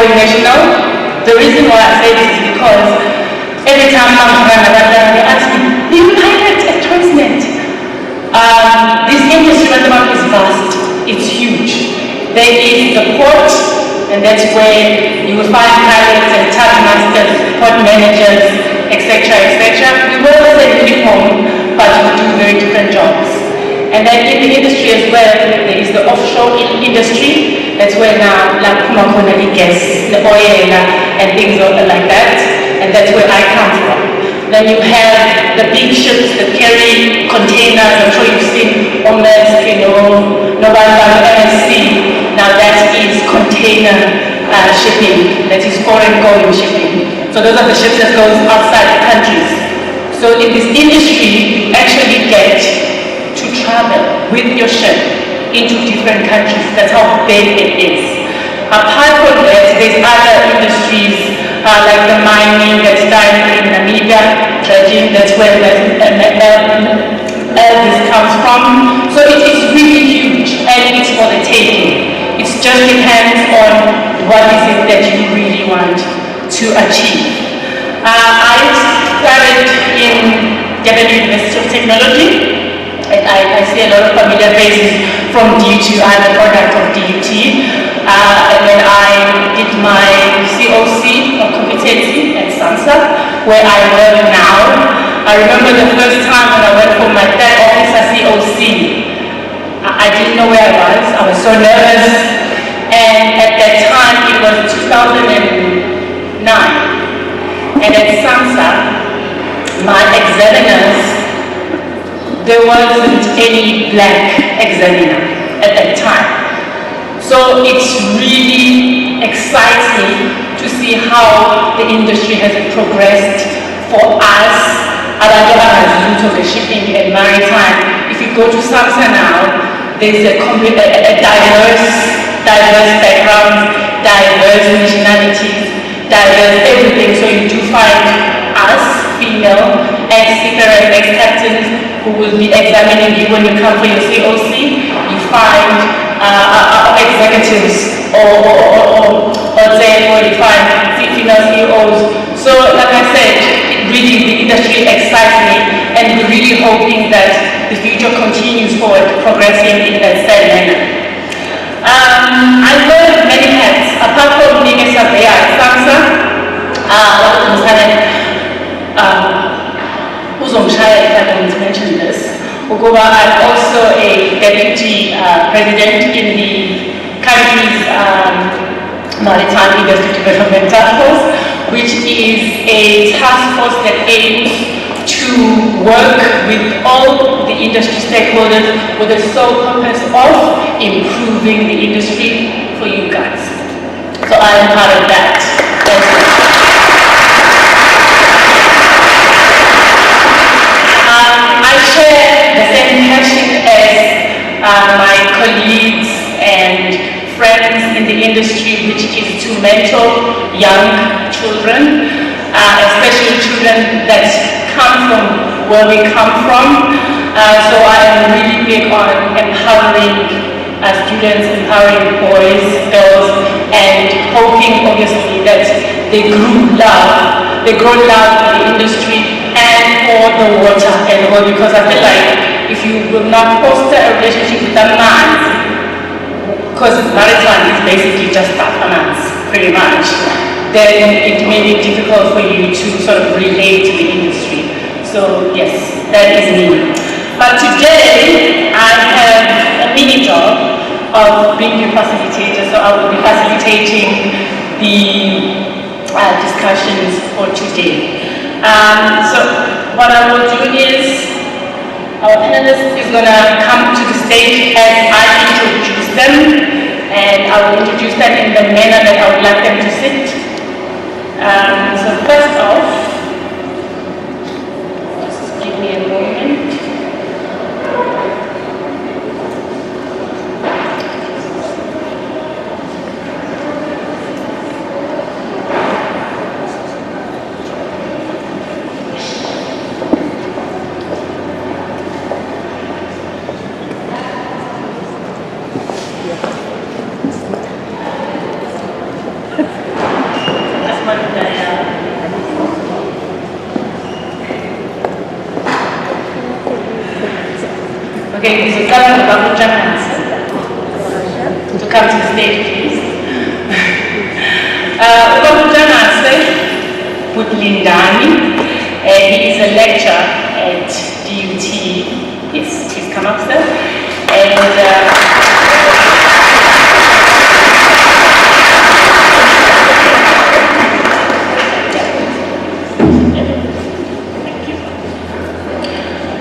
going national. The reason why I say this is because every time I'm around they ask me, do you pilot at Transnet? This industry at the moment is vast, it's huge. There is the port, and that's where you will find pilots and tug masters, port managers, etc., etc. We will say uniform, but we do very different jobs. And then in the industry as well, there is the offshore industry. That's where now, like Kumakona, gas, the oil, and things like that. And that's where I come from. Then you have the big ships that carry containers. I'm sure you've seen Omex, November, MSC. Now that is container shipping. That is foreign going shipping. So those are the ships that goes outside the countries. So in this industry, you actually get to travel with your ship into different countries. That's how big it is. Apart from that, there's other industries like the mining that's done in Namibia, dredging, that's where this comes from. So it is really huge and it's for the taking. It just depends on what is it that you really want to achieve. I started in Durban University of Technology. And I see a lot of familiar faces from DUT. I'm a product of DUT. And then I did my COC or competency at SAMSA, where I work now. I remember the first time when I went for my third officer COC. I didn't know where I was so nervous. And at that time, it was 2009. And at SAMSA, my examiners, there wasn't any black examiner at that time. So it's really exciting to see how the industry has progressed for us, the shipping and maritime. If you go to SAMSA now, there's a diverse background, diverse nationalities, diverse everything. So you do find us, female, ex-seafarers, ex-captains, who will be examining you when you come for your COC. You find executives or you find female CEOs. So like I said, really the industry excites me, and we're really hoping that the future continues forward, progressing in that same manner. I wear many hats. Apart from being a surveyor at SAMSA, if I don't mention this, I'm also a deputy president in the country's Maritime Industry Development Task Force, which is a task force that aims to work with all the industry stakeholders with the sole purpose of improving the industry for you guys. So I am part of that. Thank you. I share the same passion as my colleagues and friends in the industry, which is to mentor young children, especially children that come from where we come from. So I am really big on empowering students, empowering boys, girls, and hoping obviously that they grow love for the industry and for the water and all, because I feel like if you will not foster a relationship with the man, because maritime is basically just performance, pretty much, then it may be difficult for you to sort of relate to the industry. So yes, that is me. But today I have a mini job of being a facilitator, so I will be facilitating the discussions for today. So what I will do is, our panelist is going to come to the stage as I introduce them, and I will introduce them in the manner that I would like them to sit. So first off, just give me a moment. Okay, this is Governor Babu Johnson. To come to the stage, please. Babu Johnson Putlindani. He is a lecturer at DUT. Yes, please come up, sir. And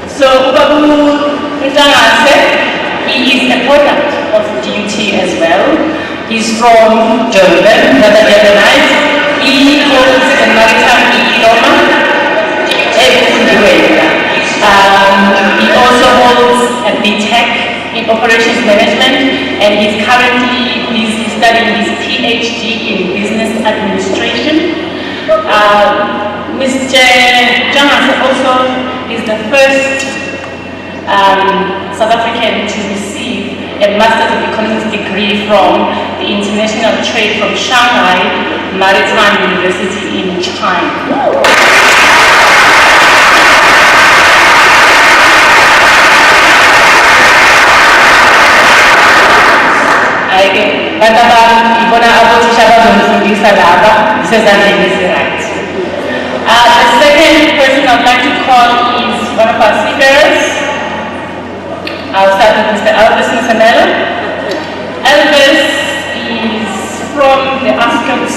so Babu Johnson, he is a product of DUT as well. He's from Durban, rather Durbanite. He holds a Maritime diploma. He also holds a BTech in Operations Management, and he's currently busy studying his PhD in Business Administration. Mr. Johnson also is the first South African to receive a Master's of Economics degree from the International Trade from Shanghai Maritime University in China. The second person I'd like to call is one of our seafarers. I'll start with Mr. Elvis Nsamela. Elvis is from the outskirts,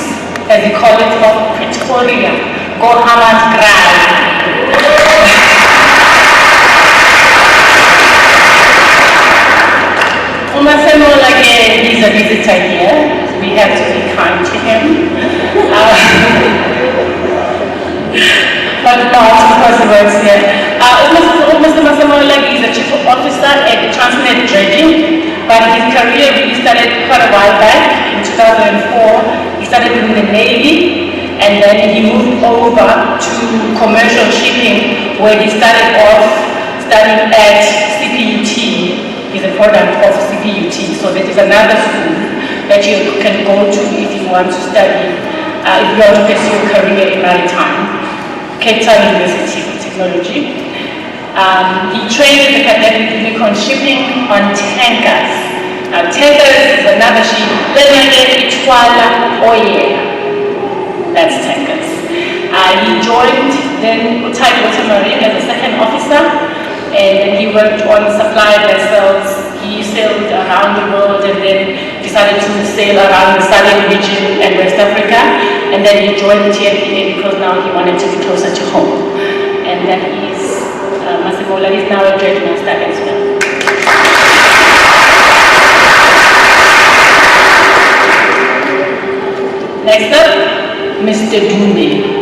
as we call it, of Pretoria, Gohammanskraal. Again, he's a visitor here. We have to be kind to him. But not because he works here. Mr. Masemola is a chief officer at Transnet Dredging, but his career really started quite a while back. In 2004, he started in the Navy, and then he moved over to commercial shipping, where he started off studying at CPUT. Is a product of CPUT, so that is another school that you can go to if you want to study, if you want to pursue a career in maritime. Cape Town University of Technology. He trained as a cadet with Unicorn Shipping on tankers. Now, tankers is another ship. That's tankers. He joined then Utai Water Marine as a second officer. And then he worked on supply vessels. He sailed around the world and then decided to sail around the southern region and West Africa. And then he joined the TFPA because now he wanted to be closer to home. And that is Masemola is now a dredge master as well. Next up, Mr. Dube.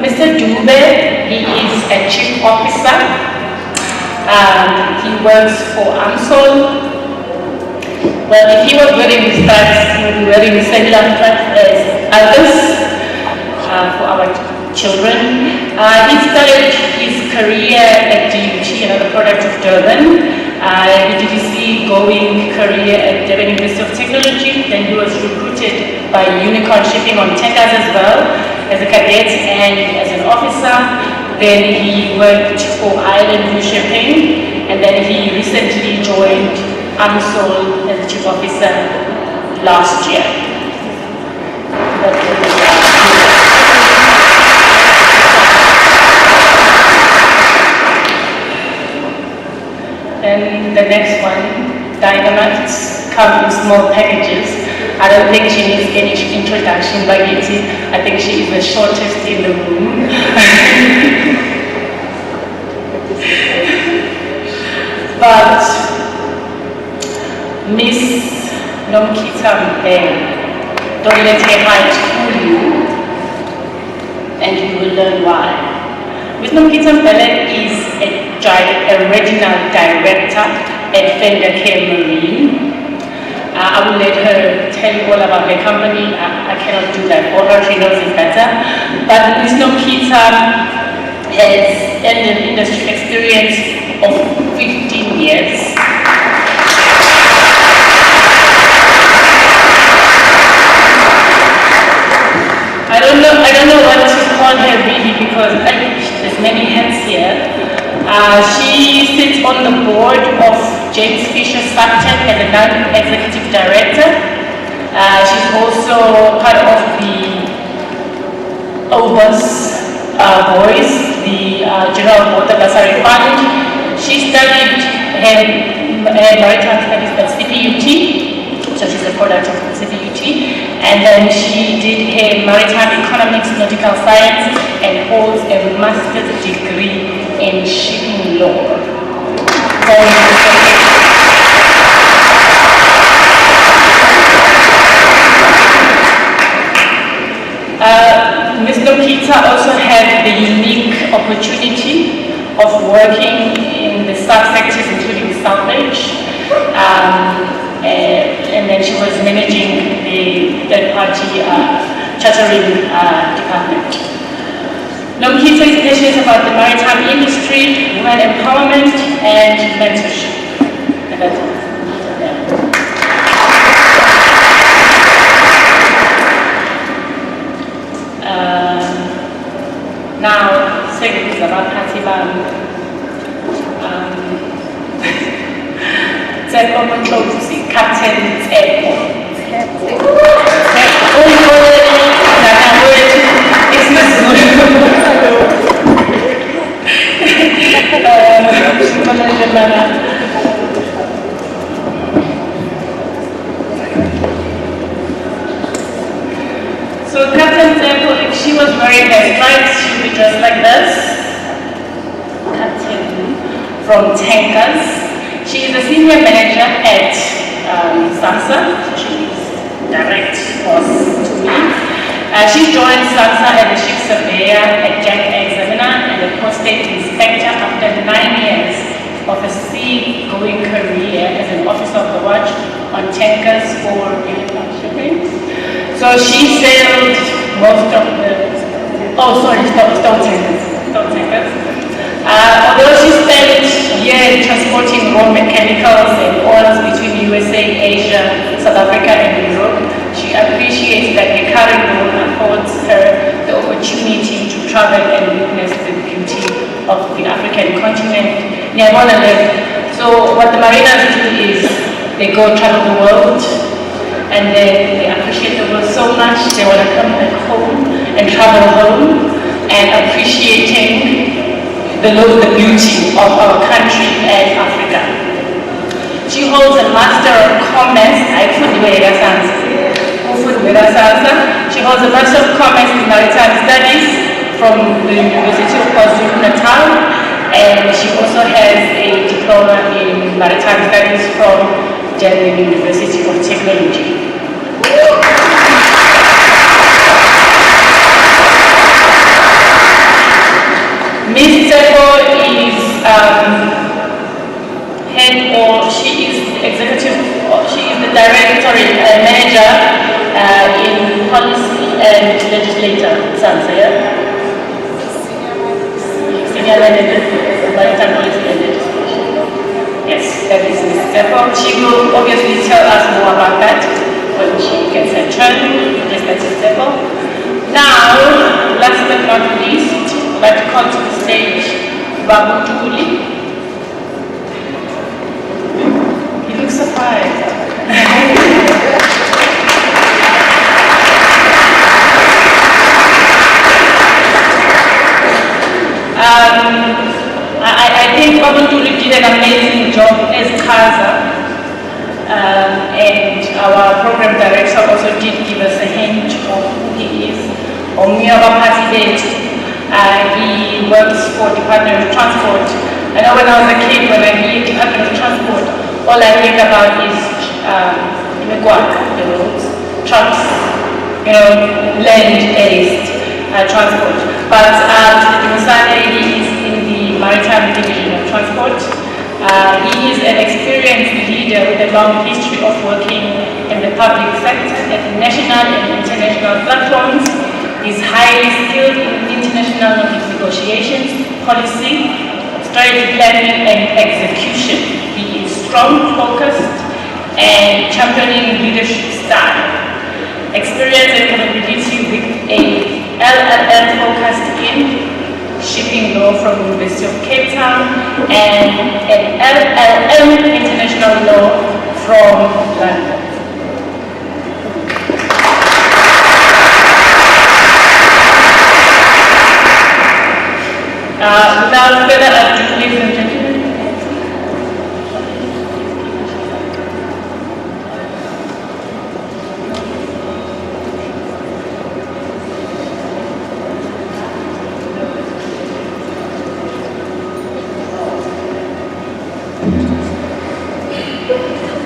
Mr. Dube, he is a chief officer. He works for AMSOL. Well, if he was wearing his stripes, he would be wearing the same stripes as others for our children. He started his career at DUT, another product of Durban. He did his seagoing career at Durban University of Technology. Then he was recruited by Unicorn Shipping on tankers as well, as a cadet and as an officer. Then he worked for Island View Shipping, and then he recently joined AMSOL as a chief officer last year. Then the next one, Dynamites, come in small packages. I don't think she needs any introduction, but I think she is the shortest in the room. But Miss Nomkita Mbele, don't let her height fool you, and you will learn why. Miss Nomkita Mbele is a regional director at Fender Care Marine. I will let her tell you all about her company. I cannot do that for her, she knows it better. But Ms. Nomkita has an industry experience of 15 years. I don't know what to call her really, because there's many hands here. She sits on the board of James Fisher Structure as a non-executive director. She's also part of the OBOS boys, the General Water Bursary Fund. She studied her maritime studies at CPUT, so she's a product of CPUT, and then she did her maritime economics, nautical science, and holds a master's degree in shipping law. Ms. Lokita also had the unique opportunity of working in the sub-sectors, including salvage, and then she was managing the third-party chartering department. Lokita is passionate about the maritime industry, women empowerment, and mentorship. And that's all. Now, second is about Hatiban. Captain Airport. So Captain Airport, if she was wearing her stripes, she would be dressed like this. Captain from Tankers. She is a senior manager at SAMSA. She is direct boss to me. She joined SAMSA as a ship surveyor at Jack Examiner and a postate inspector after 9 years of a sea-going career as an officer of the watch on tankers for shipping. So she sailed most of the, stone tankers. Although she spent years transporting raw chemicals and oils between USA, Asia, South Africa, and Europe, she appreciates that her current role affords her the opportunity to travel and witness the beauty of the African continent. So what the mariners do is they go travel the world, and then they appreciate the world so much they want to come back home and travel home and appreciating the beauty of our country and Africa. She holds a Master of Commerce. She holds a Master of Commerce in Maritime Studies from the University of KwaZulu-Natal, and she also has a diploma in Maritime Studies from Durban University of Technology. Ms. Tseko is she is the directorate manager in policy and legislator, SAMSA, yeah? Senior manager, maritime policy and legislation. Yes, that is Ms. Tseko. She will obviously tell us more about that when she gets her turn. Yes, that's Ms. Tseko. Now, last but not least, I'd like to call to the stage Babu Tuli. He looks surprised. I think Babu Tuli did an amazing job as Kaza, and our program director also did give us a hint of who he is. He works for Department of Transport. I know when I was a kid, when I hear Department of Transport, all I think about is the roads, trucks, land-based transport. But he is in the Maritime Division of Transport. He is an experienced leader with a long history of working in the public sector at national and international platforms. He's highly skilled in international negotiations, policy, strategy planning, and execution. He is strong, focused, and championing leadership style. Experience and capability with a LLM focused in Shipping Law from the University of Cape Town, and an LLM International Law from London. Without further ado, ladies and gentlemen.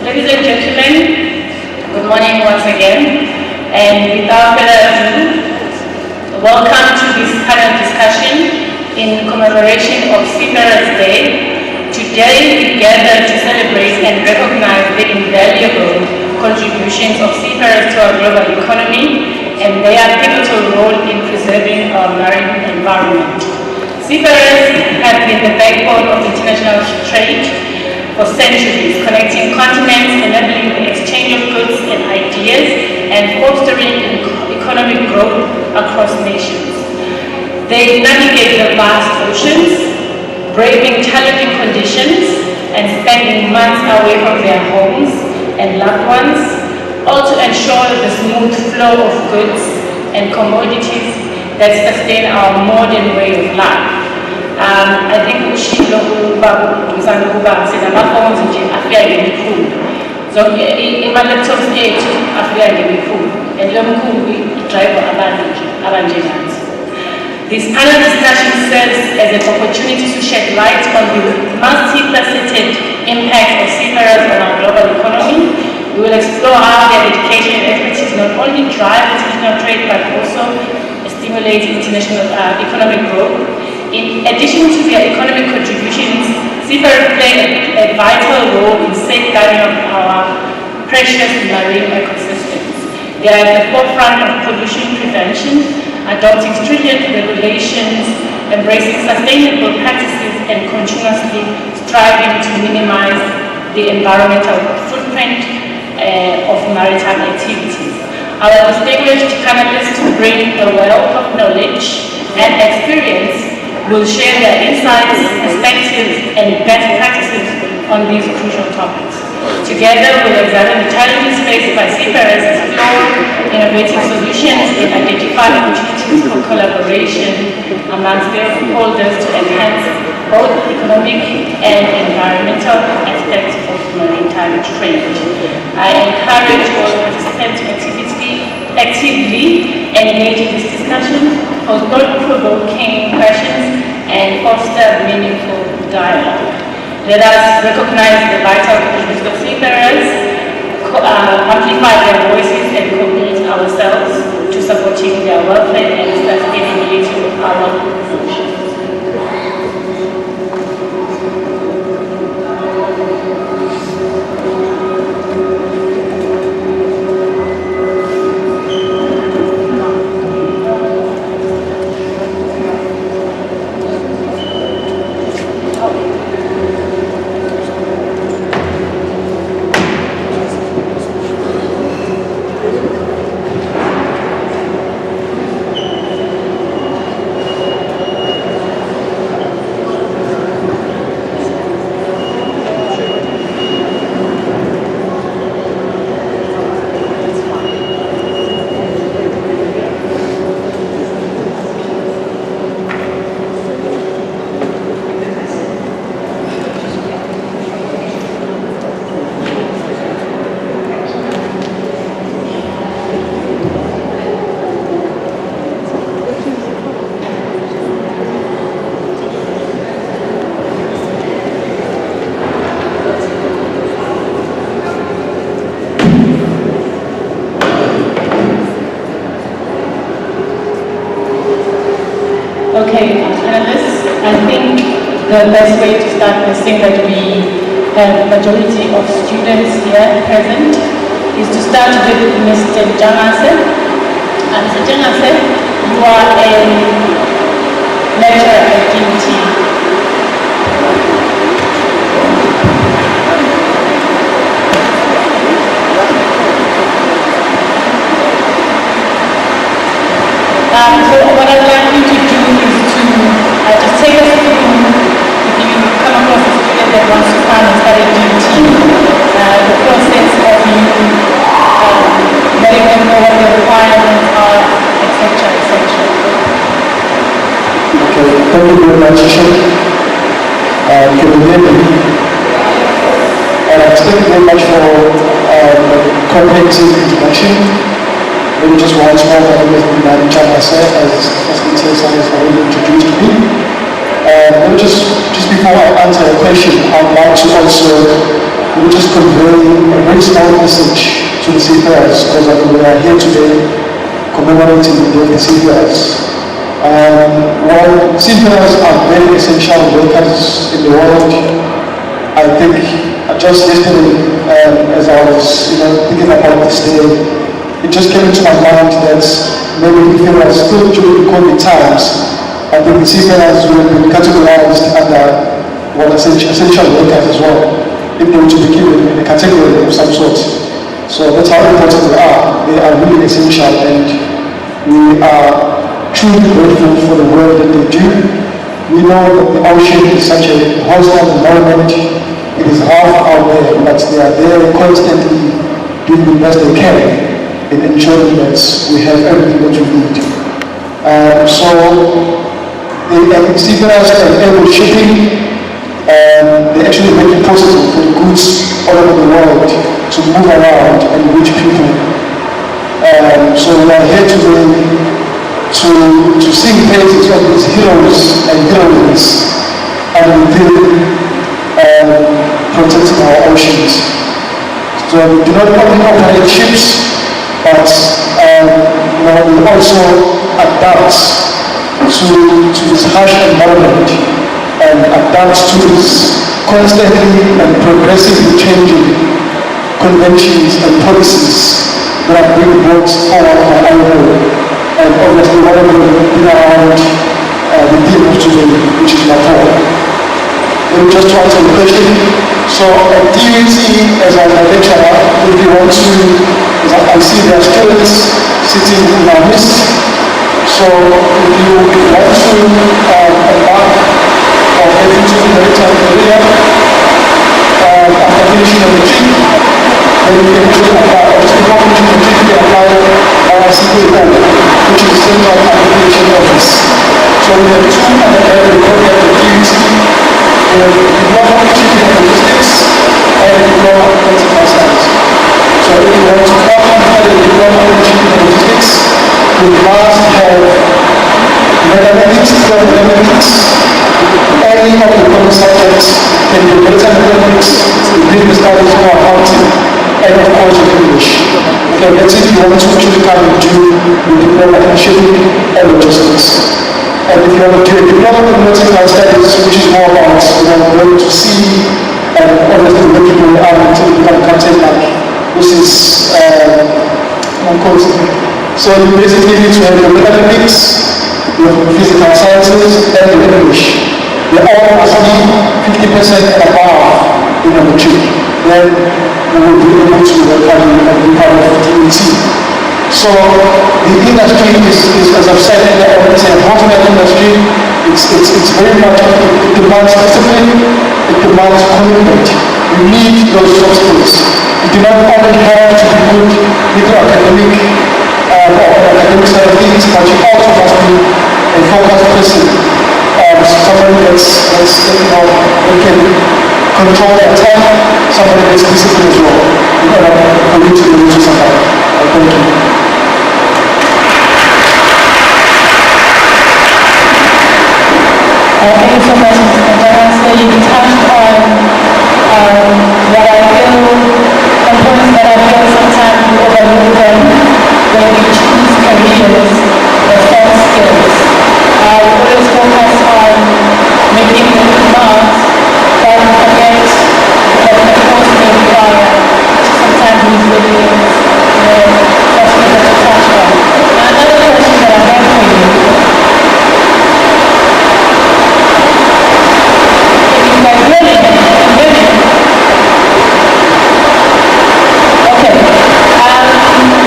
Ladies and gentlemen, good morning once again, and without further ado, welcome to this panel discussion in commemoration of Seafarers Day. Today we gather to celebrate and recognize the invaluable contributions of seafarers to our global economy and their pivotal role in preserving our marine environment. Seafarers have been the backbone of international trade for centuries, connecting continents, enabling the exchange of goods and ideas, and fostering economic growth across nations. They navigate the vast oceans, braving challenging conditions, and spending months away from their homes and loved ones, all to ensure the smooth flow of goods and commodities that sustain our modern way of life. I think ushilo ngizama ukuba sinamaphones nje afika ngemikhulu. Zonke ama-laptops ethu afika ngemikhulu, and lo mkhulu i-driver abanjengathi. This panel discussion serves as an opportunity to shed light on the multifaceted impact of seafarers on our global economy. We will explore how their education and expertise not only drive international trade but also stimulate international economic growth. In addition to their economic contributions, seafarers play a vital role in safeguarding our precious marine ecosystems. They are at the forefront of pollution prevention, adopting stringent regulations, embracing sustainable practices, and continuously striving to minimize the environmental footprint of maritime activities. Our distinguished panelists bring a wealth of knowledge and experience, will share their insights, perspectives, and best practices on these crucial topics. Together, we'll examine the challenges faced by seafarers, explore innovative solutions, and identify opportunities for collaboration amongst stakeholders to enhance both economic and environmental aspects of maritime trade. I encourage all participants to actively engage in this discussion, pose thought-provoking questions, and foster meaningful dialogue. Let us recognize the vital contributions of seafarers, amplify their voices, and commit ourselves to supporting their welfare and sustainability of our oceans. Okay, panelists, I think the best way to start is seeing that we have a majority of students here present is to start with Mr. Jangase. Mr. Jangase, you are a lecturer at DUT. So what I'd like you to do is to Thank you very much, Shishik. Thank you very much for the comprehensive introduction. Maybe just one small comment with Maritime myself, as facilitator has already introduced me. Maybe just before I answer the question, I'd like to also just convey a very small message to the seafarers, because we are here today commemorating the day of the seafarers. While seafarers are very essential workers in the world, I think just yesterday, as I was thinking about this day, it just came into my mind that maybe if it was still during COVID times, I think the seafarers would have been categorized under essential workers as well, if they were to be given in a category of some sort. So that's how important they are. They are really essential, and we are truly grateful for the work that they do. We know that the ocean is such a hostile environment. It is half out there, but they are there constantly doing the best they can in ensuring that we have everything that we need. So the seafarers enable shipping, and they actually make it possible for the goods all over the world to move around and reach people. So we are here today to sing praises of these heroes and heroines, and within protecting our oceans. So we do not only operate ships, but we also adapt to this harsh environment and adapt to this constantly and progressively changing conventions and policies that are being brought forward by ILO. And obviously one of them been around the theme of today, which is Nepal. Let me just try to answer the question. So at DUT, as a lecturer, if you want to, I see there are students sitting in our midst. So if you want to embark on heading to the maritime career after finishing the degree, then you can just apply, just before finishing the degree, you can apply our CPO, which is the Central Application Office. So we have two undergraduate programs at DUT. We have diploma in shipping and logistics and diploma in political science. So if you want to come and have a diploma in shipping and logistics, you must have mathematics, thermodynamics, any of the common subjects, can be maritime economics, business studies, or accounting, and of course English. Okay, that's if you want to actually come and do the diploma in shipping and logistics. And if you want to do a diploma in political studies, which is more about going to sea and obviously the people are until you become captain, like this is so you basically need to have the mathematics, the physical sciences, and the English. They all must be 50% and above in the trip. Then we will be able to welcome you and be part of the DUT. So the industry is as I've said, it's a hot-melt industry. It's very much, it demands discipline, it demands commitment. You need those soft skills. You do not only have to be good with your academic side of things, but you also must be a focused person. Somebody that can control their time, somebody that's disciplined as well. For you to be able to survive. Thank you. Thank you so much, Mr. Durban. So you touched on what I feel, components that I feel sometimes we overlook them when we choose careers, the soft skills. We always focus on making the demands, but we forget that the course may require sometimes resilience, soft skills that you touched on. Now, another question that I have for you.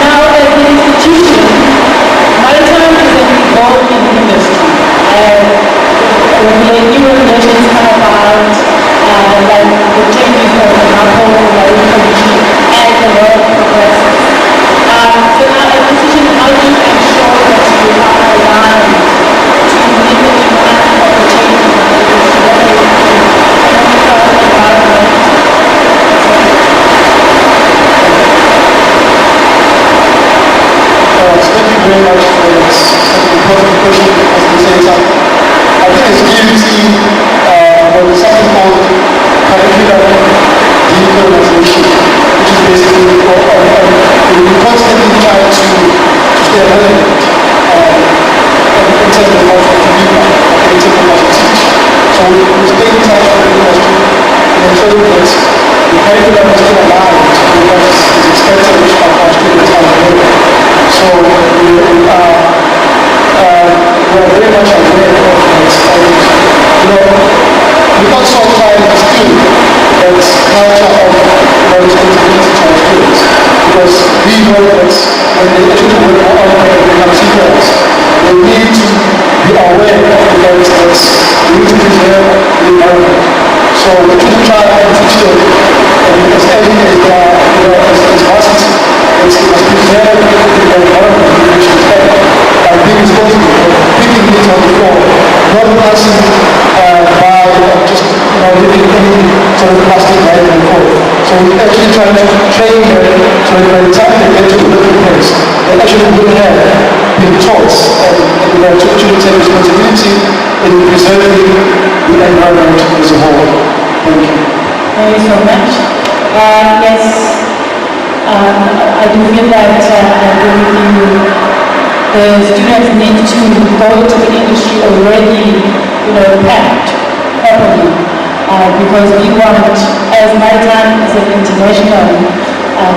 Now as an institution, Maritime later. I think it's guilty of something called curriculum decolonization, which is basically we constantly try to stay relevant in terms of how to communicate, in terms of how to teach. So we stay in touch with the industry and ensure that the curriculum is still aligned to what is expected of our students out there. So we are very much aware of this. We also try to instill that culture of responsibility to our students, because we know that when they actually work out there and become seafarers, they need to be aware of the fact that we need to preserve the environment. So we should try and teach them as early as they are, as varsity, it's preserve the environment in which we have by being responsible, picking it on the floor, not passing by just leaving any sort of plastic right on the floor. So we actually try to train them so that by the time they get to the working place, they actually will have been taught and to actually take responsibility in preserving the environment as a whole. Thank you. Thank you so much. Yes, I do feel that I agree with you. The students need to go to the industry already, packed properly, because we want, as Maritime is an international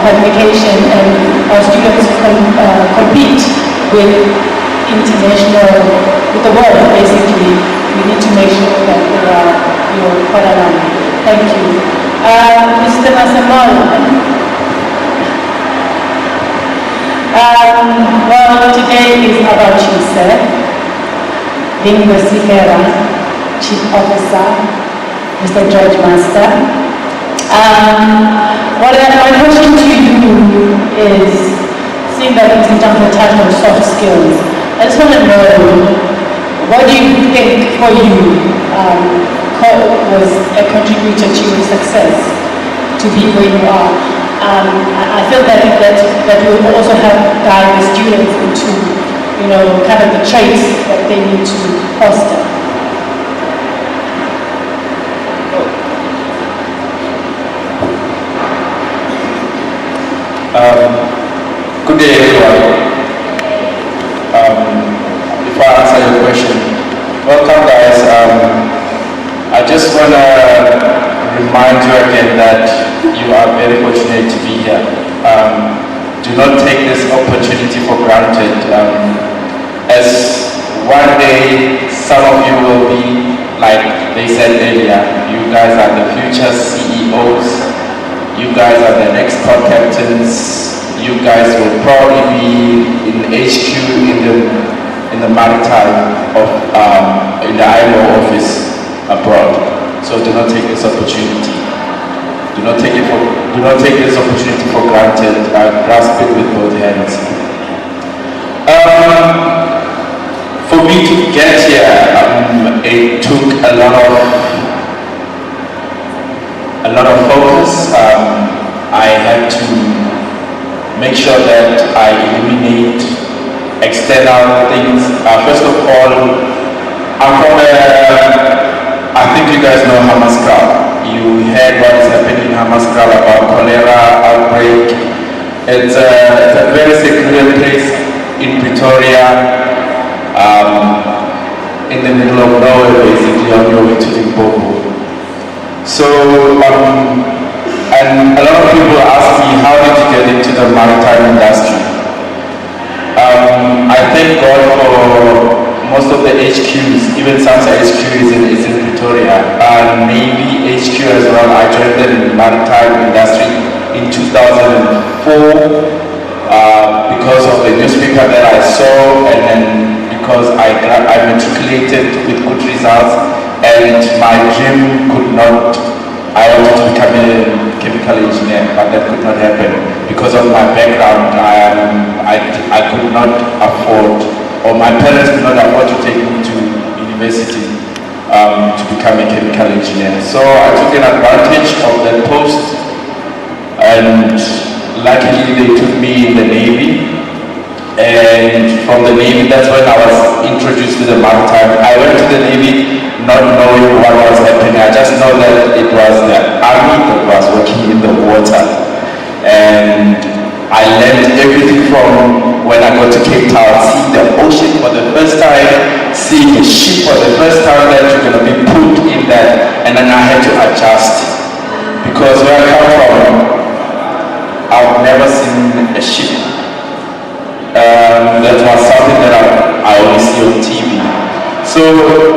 publication, and our students compete with the world, basically. We need to make sure that they are, quite aligned. Thank you. Mr. Masamala. Well, today is about you, sir, being the Seafarer, Chief Officer, Mr. Judge Master. My question to you is, seeing that it's in terms of touch on soft skills, I just want to know, what do you think for you was a contributor to your success to be where you are? I feel that will also help guide the students into, kind of the traits that they need to foster. Good day, everyone. Before I answer your question, welcome, guys. I just want to remind you again that you are very fortunate to be here. Do not take this opportunity for granted. As one day some of you will be, like they said earlier, you guys are the future CEOs, you guys are the next top captains, you guys will probably be in HQ in the Maritime in the IMO office abroad. So do not take this opportunity. Do not take this opportunity for granted. Grasp it with both hands. For me to get here, it took a lot of focus. I had to make sure that I eliminate external things. First of all, I'm from I think you guys know Hammaskral. You heard what is happening in Hammaskral about cholera outbreak. It's a very secluded place in Pretoria, in the middle of nowhere, basically on your way to Limpopo. So, and a lot of people ask me, how did you get into the maritime industry? I thank God for most of the HQs, even SAMSA HQ is in Pretoria, and Navy HQ as well. I joined the maritime industry in 2004 because of the newspaper that I saw, and then because I matriculated with good results, and my dream I wanted to become a chemical engineer, but that could not happen. Because of my background, I could not afford, or my parents could not afford to take me to university to become a chemical engineer. So I took an advantage of that post, and luckily they took me in the Navy. And from the Navy, that's when I was introduced to the Maritime. I went to the Navy not knowing what was happening. I just know that it was the Army that was working in the water. And I learned everything from when I got to Cape Town, seeing the ocean for the first time, seeing a ship for the first time that you're going to be put in that. And then I had to adjust. Because where I come from, I've never seen a ship. That was something that I only see on TV. So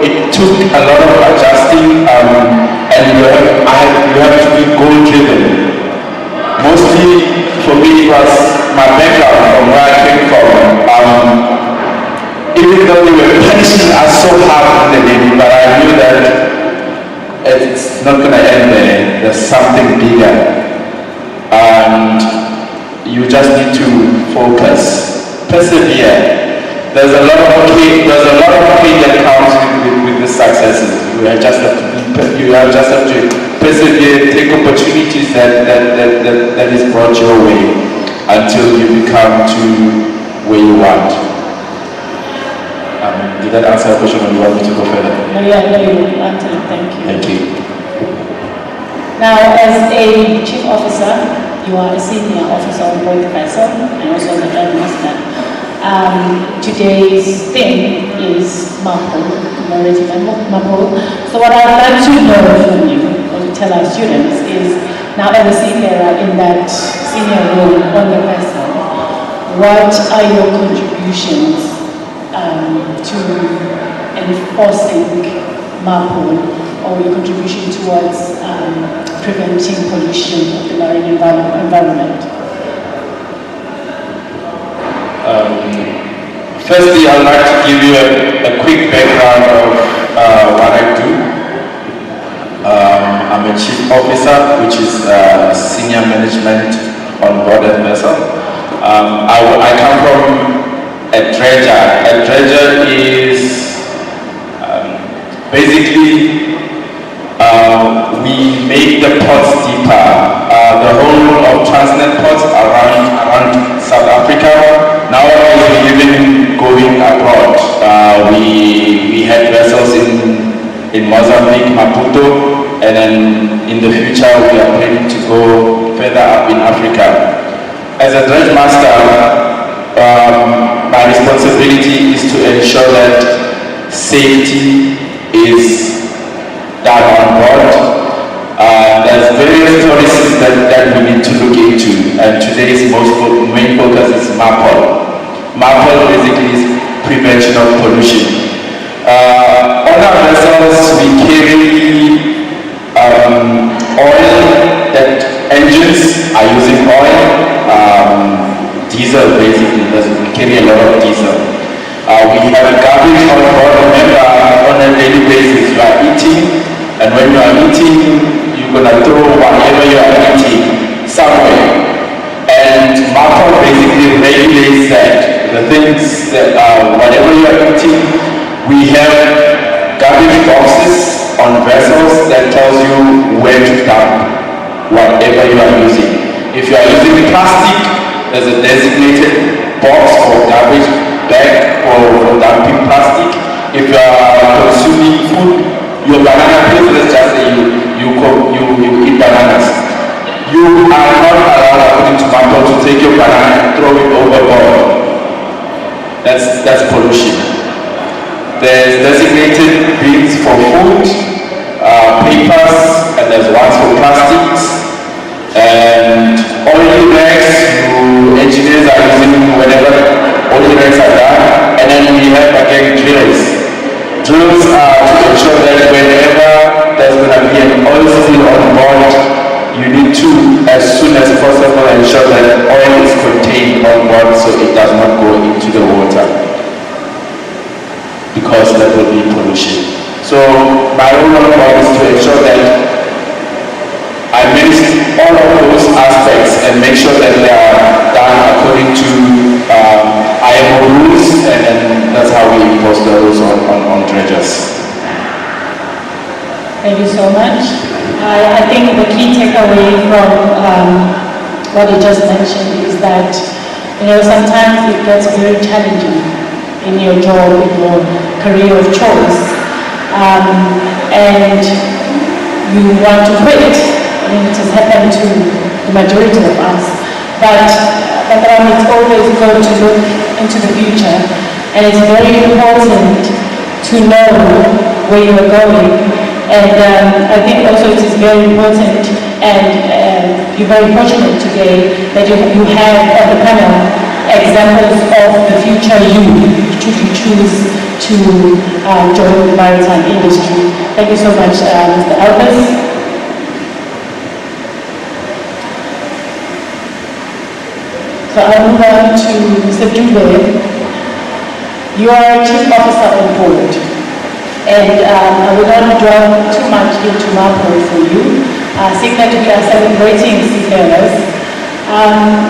it took a lot of adjusting, and you have to be goal-driven. Mostly, for me, it was my background from where I came from. Even though they were punishing us so hard in the Navy, but I knew that it's not going to end there. There's something bigger. And you just need to focus. Persevere. There's a lot of pain that comes with the successes. You just have to persevere, take opportunities that is brought your way until you become to where you want. Did that answer the question, or you want me to go further? No, you answered it. Thank you. Thank you. Now, as a chief officer, you are a senior officer on board the vessel and also the Drum Master. Today's theme is Maritime. So what I'd like to know from you, or to tell our students, is now as a seafarer in that senior role on the vessel, what are your contributions to enforcing MAPOL, or your contribution towards preventing pollution of the marine environment? Firstly, I'd like to give you a quick background of what I do. I'm a chief officer, which is senior management on board a vessel. I come from a dredger. A dredger is basically we make the ports deeper. The whole of Transnet ports around South Africa. Nowadays we're even going abroad. We had vessels in Mozambique, Maputo, and then in the future we are planning to go further up in Africa. As a dredge master, my responsibility is to ensure that safety is done on board. There's various policies that we need to look into, and today's main focus is MAPOL. MAPOL basically is prevention of pollution. On our vessels, we carry oil, that engines are using oil, diesel basically, we carry a lot of diesel. We have a garbage on board. Remember, on a daily basis you are eating, and when you are eating, you're going to throw whatever you are eating somewhere. And MAPOL basically regulates that. The things that whatever you are eating, we have garbage boxes on vessels that tells you where to dump whatever you are using. If you are using plastic, there's a designated box for garbage bag for dumping plastic. If you are consuming food, your banana peels, let's just say you eat bananas. You are not allowed, according to MAPOL, to take your banana and throw it overboard. That's pollution. There's designated bins for food, papers, and there's ones for plastics. And oily bags, engineers are using whenever oily bags are done. And then we have again drills. Drills are to ensure that whenever there's going to be an oil spill on board, you need to, as soon as possible, ensure that oil is contained on board so it does not go into the water, because that will be pollution. So my role on board is to ensure that I manage all of those aspects and make sure that they are done according to IMO rules, and then that's how we impose the rules on dredgers. Thank you so much. I think the key takeaway from what you just mentioned is that Sometimes it gets very challenging in your job, in your career of choice, and you want to quit. It has happened to the majority of us. But it's always good to look into the future, and it's very important to know where you are going. And I think also it is very important, and you're very fortunate today that you have on the panel examples of the future you, should you choose to join the maritime industry. Thank you so much, Mr. Albers. So I'll move on to Mr. Dube. You are a chief officer on board, and I will not dwell too much into Marple for you, seeing that we are celebrating seafarers.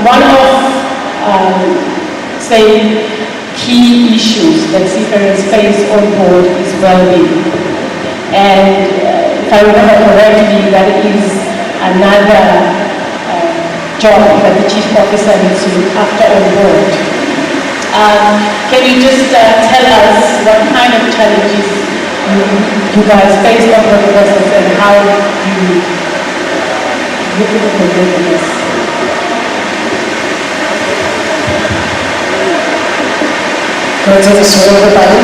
One of, key issues that seafarers face on board is well-being. And if I remember correctly, that is another job that the chief officer needs to look after on board. Can you just tell us what kind of challenges you guys face on board the vessels and how you put up with this? Greetings to everybody.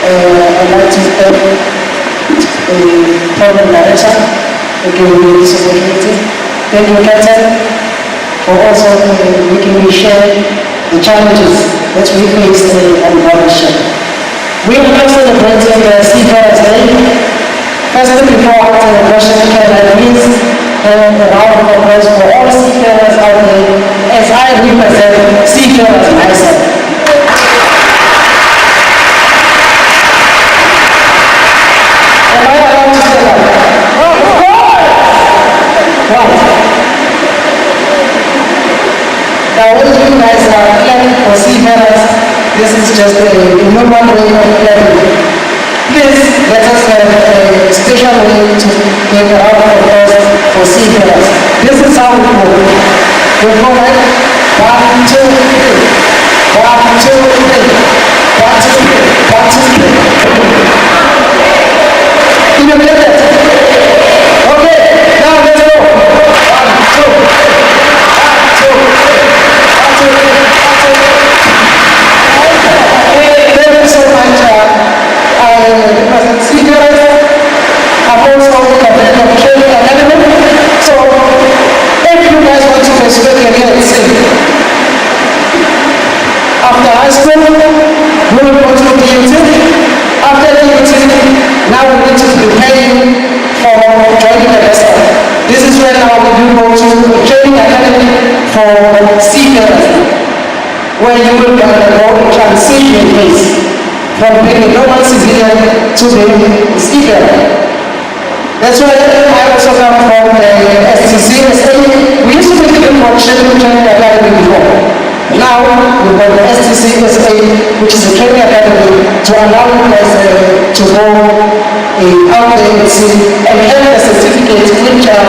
I'd like to thank the program director for giving me this opportunity. Thank you, Captain, for also making me share the challenges that we face on board the ship. We are now celebrating the Seafarer Day. Firstly, before asking the question, can I please have a round of applause for all seafarers out there as I represent seafarers myself. Am I allowed to say that? Of course! Right. Now, when you guys are planning for seafarers, this is just a normal way of planning. Please let us have a special way to get out of us for seafarers. This is how we go. We go like 1, 2, 3. 1, 2, 3. 1, 2, 3. 1, 2, 3. You get that? Okay, now let's go. 1, 2, 1, 2, 1, 2, 1, 2. Thank you so much. I represent seafarers. I'm also a member of Training Academy. So, if you guys want to participate in here, sing. After high school, we will go to DUT. After DUT, now we need to prepare you for joining the vessel. This is where now we will go to Training Academy for seafarers, where you will undergo a transition phase from being a normal civilian to being a seafarer. That's why I also come from the STC. We used to be given for Training Academy before. Now we've got the STC, which is a training academy to allow you guys to go out there and see and have a certificate which are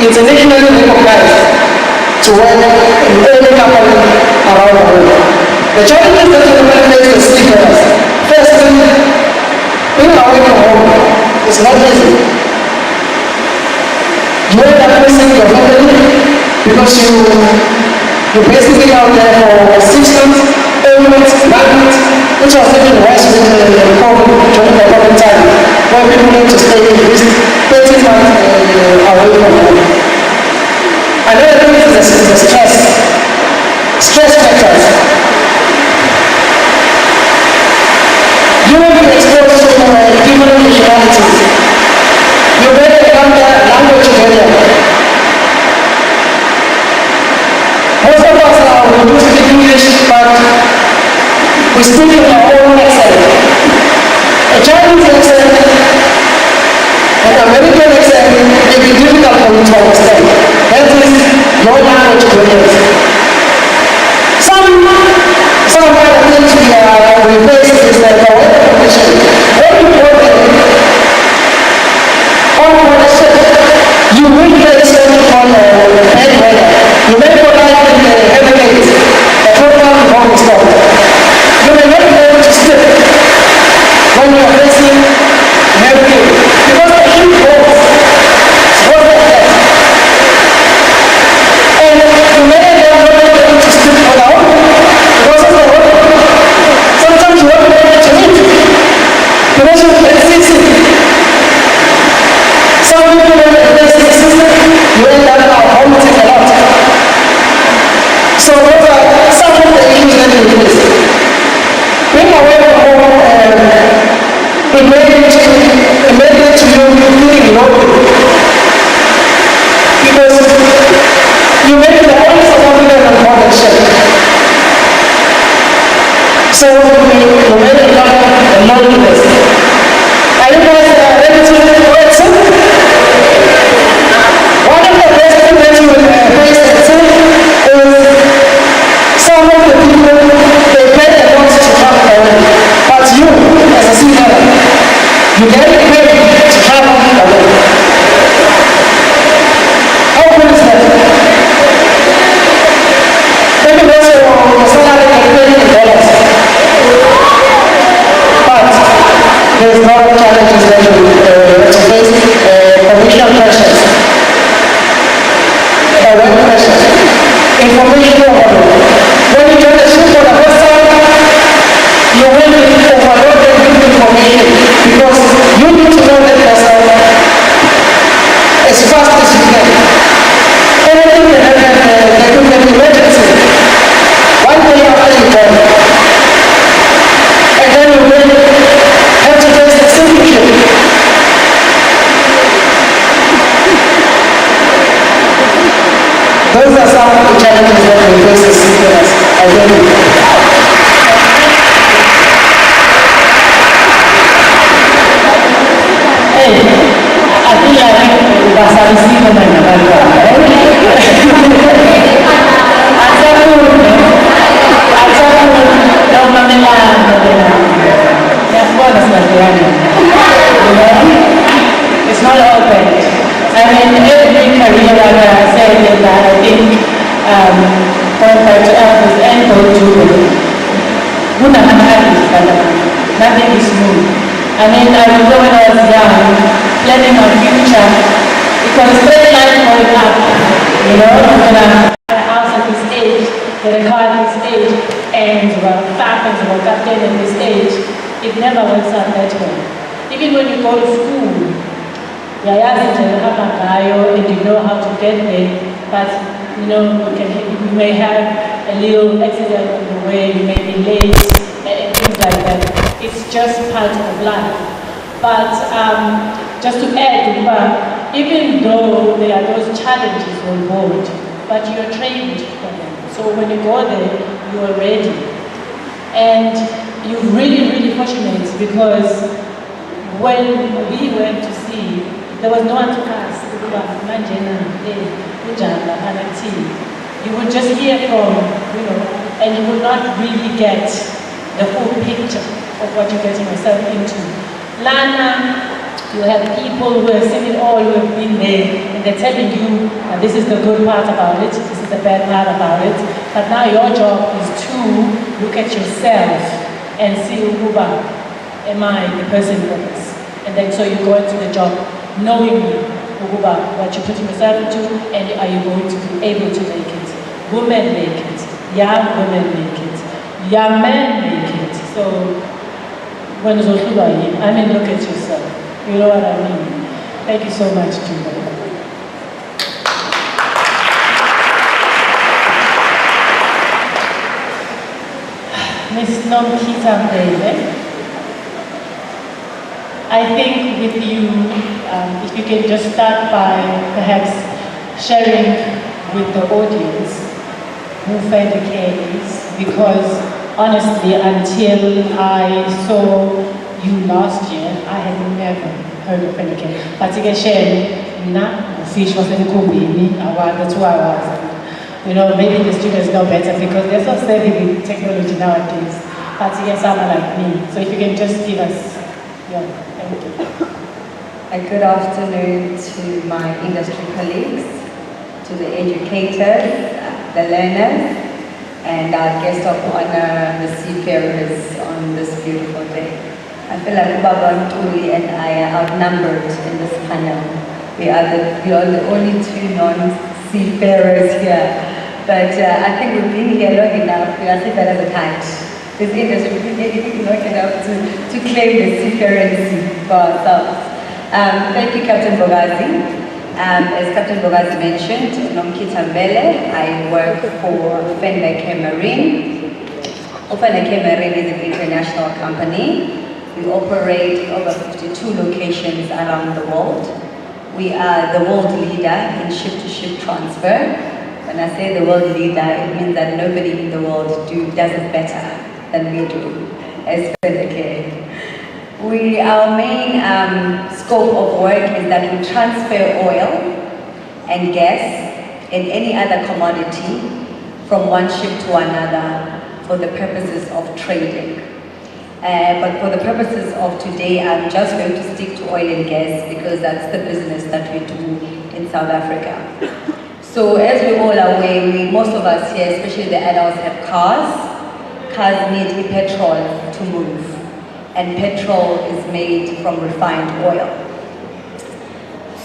internationally recognized to work in any company around the world. The challenges that you will face the seafarers. Firstly, being away from home is not easy. You end up missing your family because you're basically out there for 6 months, 8 months, 9 months, which was even worse with the COVID, during the COVID time, where people need to stay at least 30 months away from home. Another thing is the stress. Stress factors. You will be exposed to different nationalities. You may encounter language barrier. Most of us we do speak English, but we speak in our own accent. A Chinese accent, an American accent may be difficult for you to understand. That is your language barriers. Some other things we face is that the weather condition. Very important. On board a ship, you will face something called bad weather. You may go out in the heavy exactly this. Being away from home, it made it to you feeling lonely. Because you may be the only South African on board the ship. So you made a lot of loneliness. Are you guys ready to face it? One of the best things that you will face it is some of the people, they pay a lot to travel away. But you, as a seafarer, you get paid to travel away. How cool is that? Maybe that's your salary can pay in dollars. But there's a lot of challenges that you face, commercial pressures, work pressures, information overload. When you join the ship for the first time, you will be overloaded with information because you need to know that vessel as fast as you can. Anything can happen, there could be an emergency. One day after you go, and then you will have to face the sinking ship. Those are some of the challenges that we face as seafarers. I tell you. Hey, I feel like that's how we see them in America. It's not all bad. I mean, every career, like I said, that I think, going back to Elvis and go to nothing is new. I mean, I remember when I was young, planning my future, it was a straight line going up. You know, I'm gonna buy a house at this age, get a car at this age, and happens to work up at this age. It never works out that way. Even when you go to school, and you know how to get there, but you know, you may have a little accident on the way, you may be late, and things like that. It's just part of life. But just to add, even though there are those challenges on board, but you're trained for them. So when you go there, you are ready. And you're really, really fortunate because when we went to sea, there was no one to ask. You would just hear from, and you would not really get the full picture of what you're getting yourself into. Lana, you have people who have seen it all, who have been there, and they're telling you this is the good part about it, this is the bad part about it. But now your job is to look at yourself and see, am I the person for this? And then so you go into the job knowing what you're putting yourself into, and are you going to be able to make it? Women make it, young women make it, young men make it. So when look at yourself. You know what I mean? Thank you so much, Julia. Miss Nomkita Mbele, I think with you, if you can just start by perhaps sharing with the audience who Fendicare is, because honestly, until I saw you last year, I had never heard of Fendicare. But you can share, fish was in the Kumbini, about the 2 hours. Maybe the students know better because they're so savvy with technology nowadays. But you get someone like me. So if you can just give us, thank you. A good afternoon to my industry colleagues, to the educators, the learners, and our guest of honor, the seafarers on this beautiful day. I feel like Baba Ntuli and I are outnumbered in this panel. We are the only 2 non-seafarers here. But I think we've been here long enough. We are seafarers at heart. This industry is long enough to claim the seafarency for ourselves. Thank you, Captain Bogazi. As Captain Bogazi mentioned, Nomkita Mbele, I work for Fendicare Marine. Ofaneke Marine is an international company. We operate over 52 locations around the world. We are the world leader in ship-to-ship transfer. When I say the world leader, it means that nobody in the world does it better than we do, as Ofaneke. Our main scope of work is that we transfer oil and gas and any other commodity from one ship to another for the purposes of trading. But for the purposes of today, I'm just going to stick to oil and gas because that's the business that we do in South Africa. So as we're all aware, most of us here, especially the adults, have cars. Cars need petrol to move, and petrol is made from refined oil.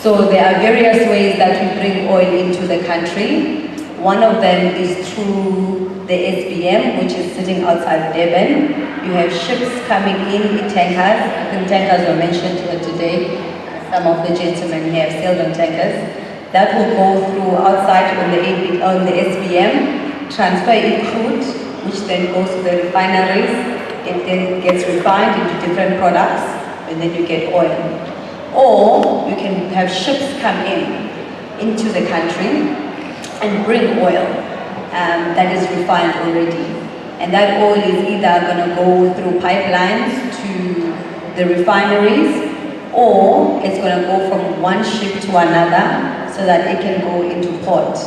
So there are various ways that we bring oil into the country. One of them is through the SBM, which is sitting outside Durban. You have ships coming in tankers. I think tankers were mentioned here today. Some of the gentlemen here have sailed on tankers. That will go through outside on the SBM, transfer in crude, which then goes to the refineries. It then gets refined into different products, and then you get oil. Or you can have ships come into the country and bring oil that is refined already. And that oil is either going to go through pipelines to the refineries, or it's going to go from one ship to another so that it can go into port.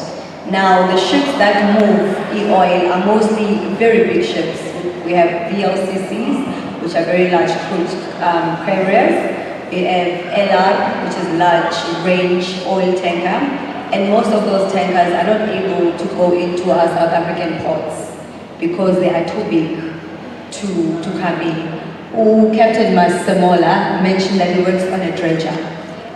Now, the ships that move e-oil are mostly very big ships. We have VLCCs, which are very large crude carriers. We have LR, which is large range oil tanker. And most of those tankers are not able to go into our South African ports because they are too big to come in. Captain Masamola mentioned that he works on a dredger.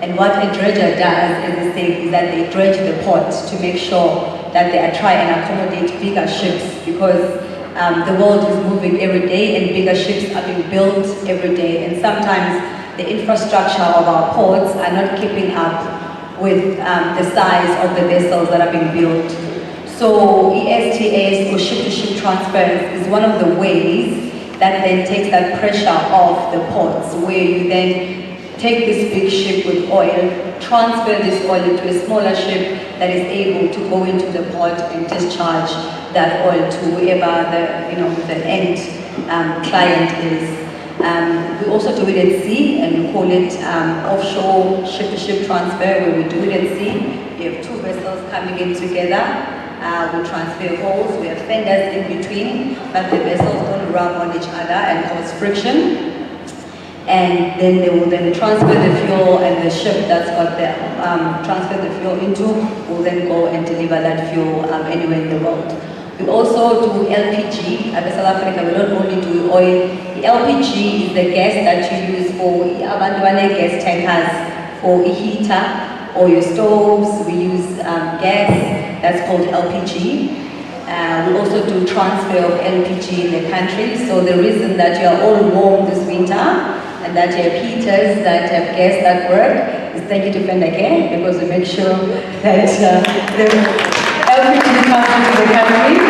And what a dredger does is that they dredge the port to make sure that they try and accommodate bigger ships, because the world is moving every day and bigger ships are being built every day. And sometimes the infrastructure of our ports are not keeping up with the size of the vessels that are being built. So ESTAs, or ship-to-ship transfers, is one of the ways that then takes that pressure off the ports, where you then take this big ship with oil, transfer this oil into a smaller ship that is able to go into the port and discharge that oil to whoever the end client is. We also do it at sea, and we call it offshore ship-to-ship transfer, where we do it at sea. We have two vessels coming in together. We transfer holes, we have fenders in between, but the vessels don't rub on each other and cause friction. And then they will then transfer the fuel, and the ship that's got the transfer the fuel into will then go and deliver that fuel anywhere in the world. We also do LPG. At South Africa, we don't only do oil. The LPG is the gas that you use for gas tankers, for a heater or your stoves. We use gas that's called LPG. We also do transfer of LPG in the country. So the reason that you are all warm this winter and that you have heaters that have gas that work is thank you to Fendake, because we make sure that the LPG comes into the country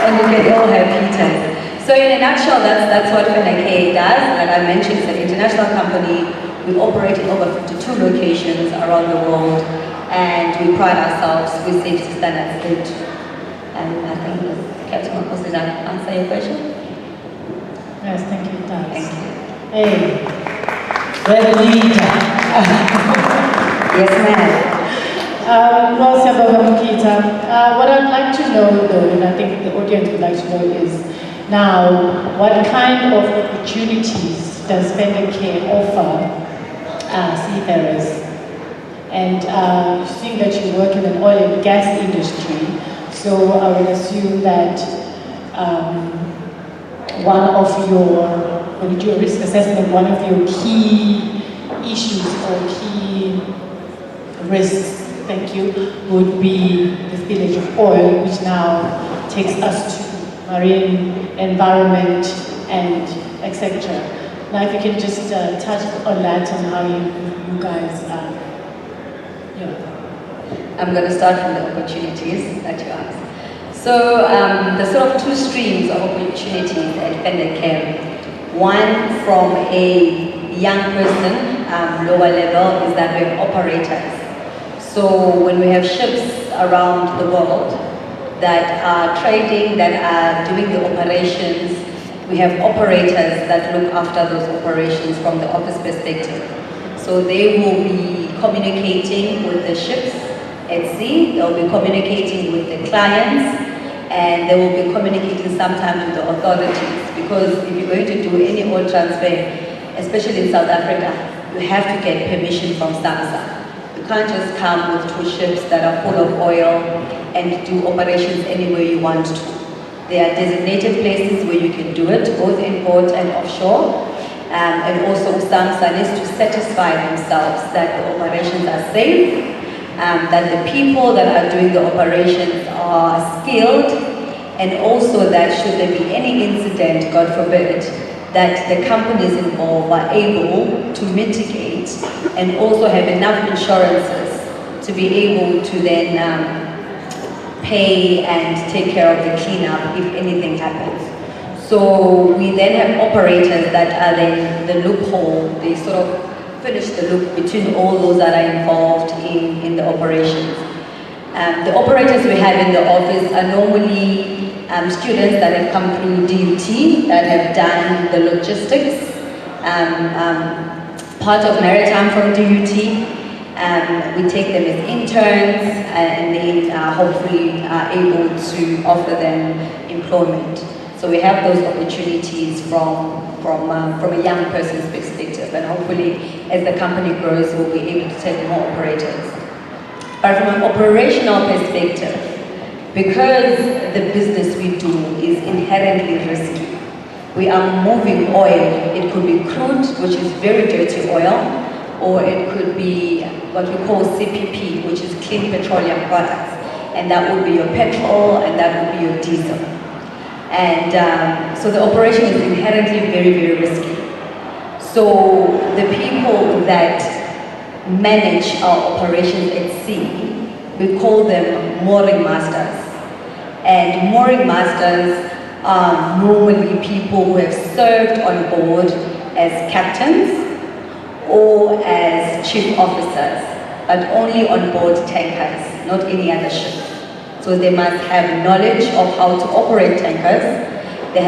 and you can all have heaters. So in a nutshell, that's what Fendake does. Like I mentioned, it's an international company. We operate in over 52 locations around the world, and we pride ourselves with safety standards good. And I think Captain Marcos, did that answer your question? Yes, thank you, it does. Thank you. Hey, we're the leader. Yes, ma'am. What I'd like to know, though, and I think the audience would like to know, is now what kind of opportunities does Fendake offer seafarers? And seeing that you work in an oil and gas industry, so I would assume that when you do a risk assessment, one of your key issues or key risks, would be the spillage of oil, which now takes us to marine environment and etc. Now, if you can just touch on that and how you guys I'm going to start from the opportunities that you asked. So the sort of two streams of opportunities at Fendercare. One from a young person, lower level, is that we have operators. So when we have ships around the world that are trading, that are doing the operations, we have operators that look after those operations from the office perspective. So they will be communicating with the ships at sea, they'll be communicating with the clients, and they will be communicating sometimes with the authorities, because if you're going to do any oil transfer, especially in South Africa, you have to get permission from SAMSA. You can't just come with two ships that are full of oil and do operations anywhere you want to. There are designated places where you can do it, both in port and offshore. And also SAMSA needs to satisfy themselves that the operations are safe, that the people that are doing the operations are skilled, and also that should there be any incident, God forbid, that the companies involved are able to mitigate and also have enough insurances to be able to then pay and take care of the cleanup if anything happens. So we then have operators that are then the loophole, they sort of finish the loop between all those that are involved in the operations. The operators we have in the office are normally students that have come through DUT, that have done the logistics, part of Maritime from DUT. We take them as interns and then hopefully are able to offer them employment. So we have those opportunities from a young person's perspective, and hopefully as the company grows we'll be able to take more operators. But from an operational perspective, because the business we do is inherently risky, we are moving oil. It could be crude, which is very dirty oil, or it could be what we call CPP, which is clean petroleum products, and that would be your petrol and that would be your diesel. And so the operation is inherently very, very risky. So the people that manage our operations at sea, we call them mooring masters. And mooring masters are normally people who have served on board as captains or as chief officers, but only on board tankers, not any other ship. So they must have knowledge of how to operate tankers. They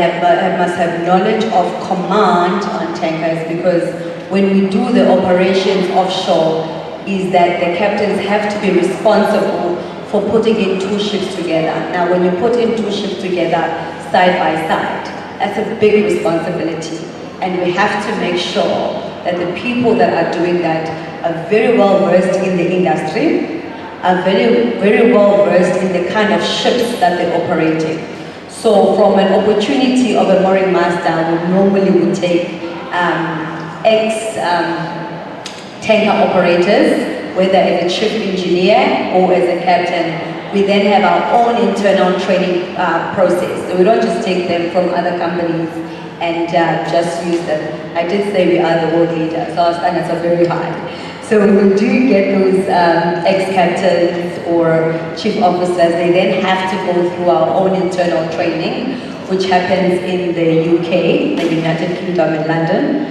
must have knowledge of command on tankers, because when we do the operations offshore, is that the captains have to be responsible for putting in two ships together. Now when you put in two ships together side by side, that's a big responsibility. And we have to make sure that the people that are doing that are very well versed in the industry, are very, very well versed in the kind of ships that they're operating. So from an opportunity of a mooring master, we normally would take tanker operators, whether as a ship engineer or as a captain. We then have our own internal training process. So we don't just take them from other companies and just use them. I did say we are the world leader, so our standards are very high. So we do get those ex-captains or chief officers. They then have to go through our own internal training, which happens in the UK, the United Kingdom in London.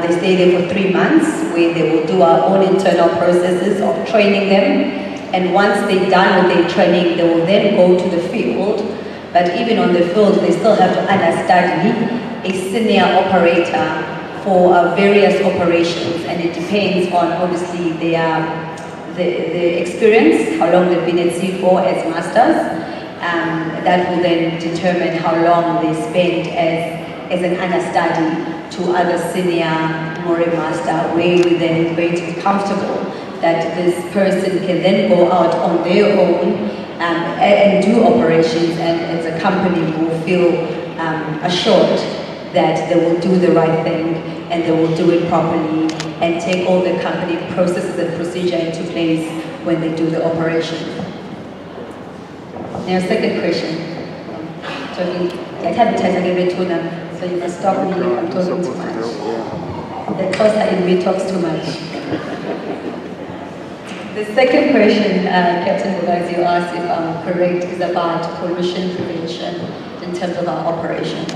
They stay there for 3 months, where they will do our own internal processes of training them. And once they're done with their training, they will then go to the field. But even on the field, they still have to understudy a senior operator for various operations, and it depends on obviously the experience, how long they've been at sea for as masters. That will then determine how long they spend as an understudy to other senior mooring master, where we then going to be comfortable that this person can then go out on their own and do operations, and as a company will feel assured that they will do the right thing and they will do it properly and take all the company processes and procedure into place when they do the operation. Now, second question. So you must stop me if I'm talking too much. The closer in me talks too much. The second question, Captain Bugaz, you asked if I'm correct, is about pollution prevention in terms of our operations.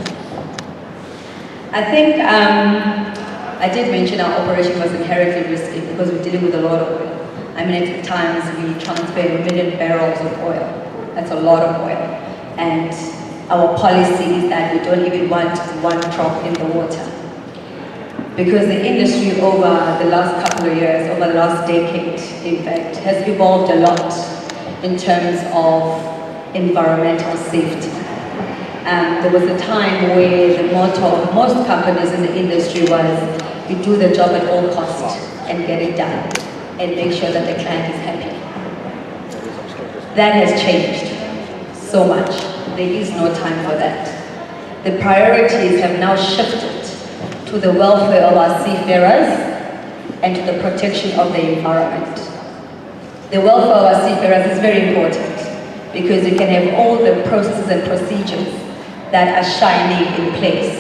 I think I did mention our operation was inherently risky because we're dealing with a lot of oil. I mean, at times we transfer 1 million barrels of oil. That's a lot of oil. And our policy is that we don't even want one drop in the water. Because the industry over the last couple of years, over the last decade, in fact, has evolved a lot in terms of environmental safety. There was a time where the motto of most companies in the industry was, you do the job at all costs and get it done and make sure that the client is happy. That has changed so much. There is no time for that. The priorities have now shifted to the welfare of our seafarers and to the protection of the environment. The welfare of our seafarers is very important because you can have all the processes and procedures that are shining in place.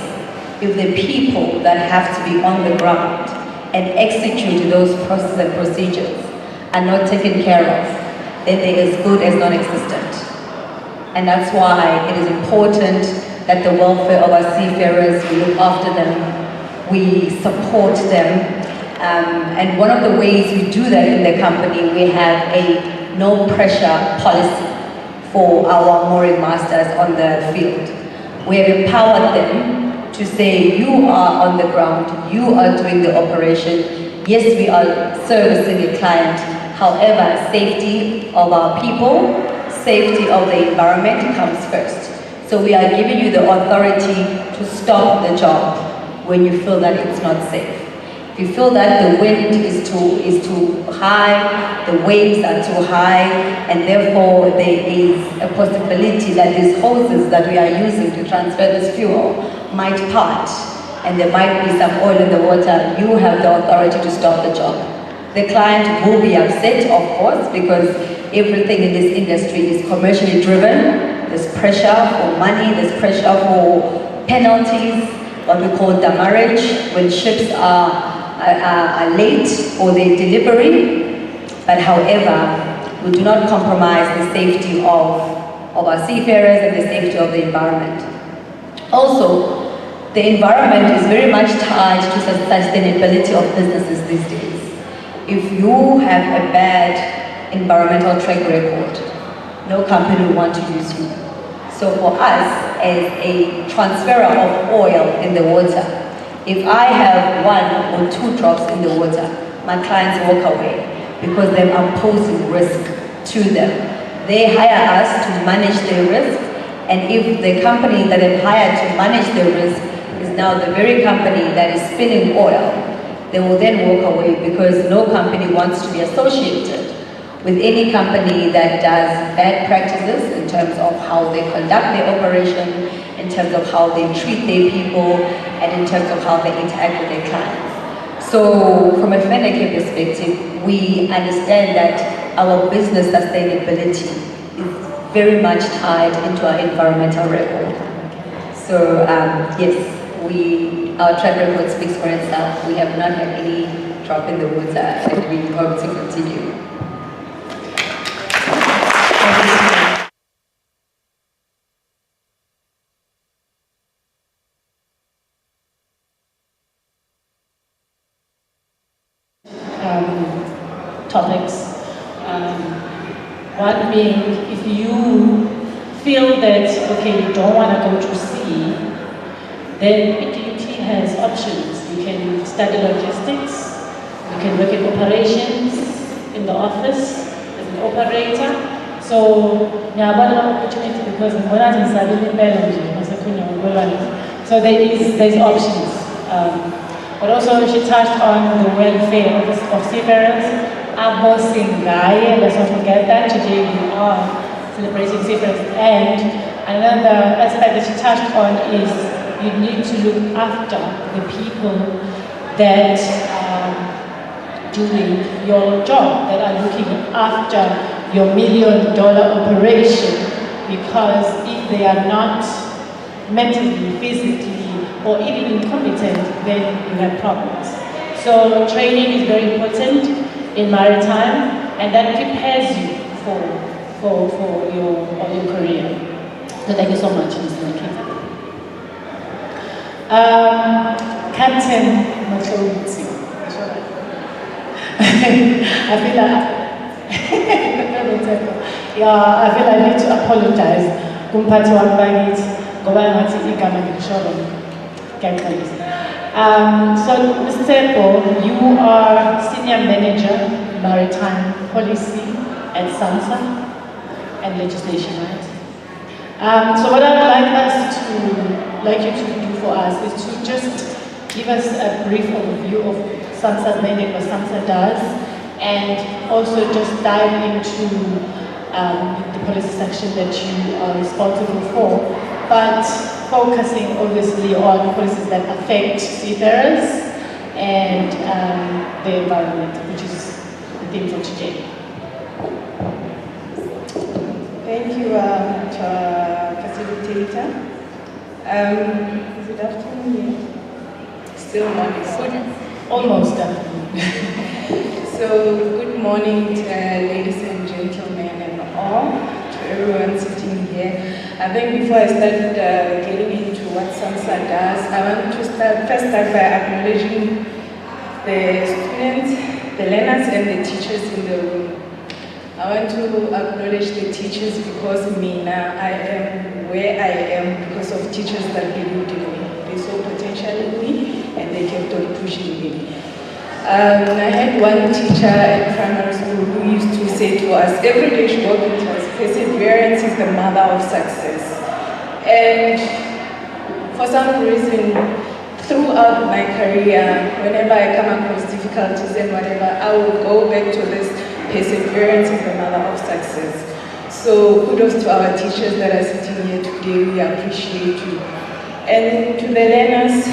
If the people that have to be on the ground and execute those processes and procedures are not taken care of, then they're as good as non-existent. And that's why it is important that the welfare of our seafarers, we look after them, we support them, and one of the ways we do that in the company, we have a no pressure policy for our mooring masters on the field. We have empowered them to say, you are on the ground, you are doing the operation. Yes, we are servicing a client. However, safety of our people, safety of the environment comes first. So we are giving you the authority to stop the job when you feel that it's not safe. If you feel that the wind is too high, the waves are too high, and therefore there is a possibility that these hoses that we are using to transfer this fuel might part, and there might be some oil in the water, you have the authority to stop the job. The client will be upset, of course, because everything in this industry is commercially driven. There's pressure for money, there's pressure for penalties, what we call demurrage, when ships are late for their delivery. But however, we do not compromise the safety of our seafarers and the safety of the environment. Also, the environment is very much tied to the sustainability of businesses these days. If you have a bad environmental track record, no company will want to use you. So for us, as a transferer of oil in the water, if I have 1 or 2 drops in the water, my clients walk away because I'm posing risk to them. They hire us to manage their risk, and if the company that they've hired to manage their risk is now the very company that is spilling oil, they will then walk away because no company wants to be associated with any company that does bad practices in terms of how they conduct their operation, in terms of how they treat their people, and in terms of how they interact with their clients. So from a Feneke perspective, we understand that our business sustainability is very much tied into our environmental record. So yes, our track record speaks for itself. We have not had any drop in the water, and we hope to continue. Topics. One being, if you feel that, okay, you don't want to go to sea, then PTUT has options. You can study logistics, you can work in operations in the office as an operator. So, yeah, what an opportunity because I'm going to so there's options. But also she touched on the welfare of seafarers. Let's not forget that today we are celebrating seafarers. And another aspect that she touched on is you need to look after the people that are doing your job, that are looking after your $1 million operation, because if they are not mentally, physically, or even incompetent, then you have problems. So training is very important in maritime, and that prepares you for your career. So thank you so much, Mr. Nikita. Captain Matouti. I feel I need to apologize. Kumphathi wami bakithi ngoba ngathi igama ngilisholo ngiyaxolisa. So Mr. Tsepo, you are Senior Manager, Maritime Policy at SAMSA and Legislation, right? So what I'd like you to do for us is to just give us a brief overview of SAMSA's mandate, what SAMSA does, and also just dive into the policy section that you are responsible for, but focusing obviously on policies that affect seafarers and the environment, which is the theme for today. Thank you, facilitator. Is it afternoon yet? Still morning. Almost afternoon. So, good morning, ladies and gentlemen, and all, to everyone sitting here. I think before I start getting into what SAMSA does, I want to first start by acknowledging the students, the learners, and the teachers in the room. I want to acknowledge the teachers because I am where I am because of teachers that believed in me. They saw potential in me and they kept on pushing me. I had one teacher at primary school who used to say to us, every day she woke into us, perseverance is the mother of success. And for some reason, throughout my career, whenever I come across difficulties and whatever, I will go back to this perseverance is the mother of success. So kudos to our teachers that are sitting here today, we appreciate you. And to the learners,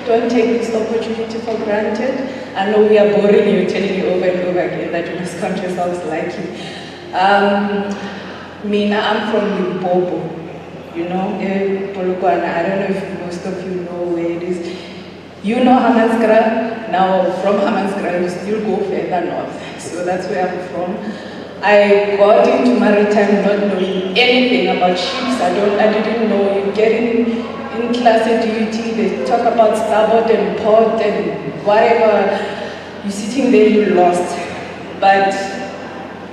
don't take this opportunity for granted. I know we are boring you, telling you over and over again that you must count yourselves like you. I'm from Limpopo, you know, Polokwane. I don't know if most of you know where it is. You know Hammanskraal. Now from Hammanskraal, you still go further north. So that's where I'm from. I got into maritime not knowing anything about ships. I didn't know. You get in class at UT, they talk about starboard and port and whatever. You're sitting there, you're lost. But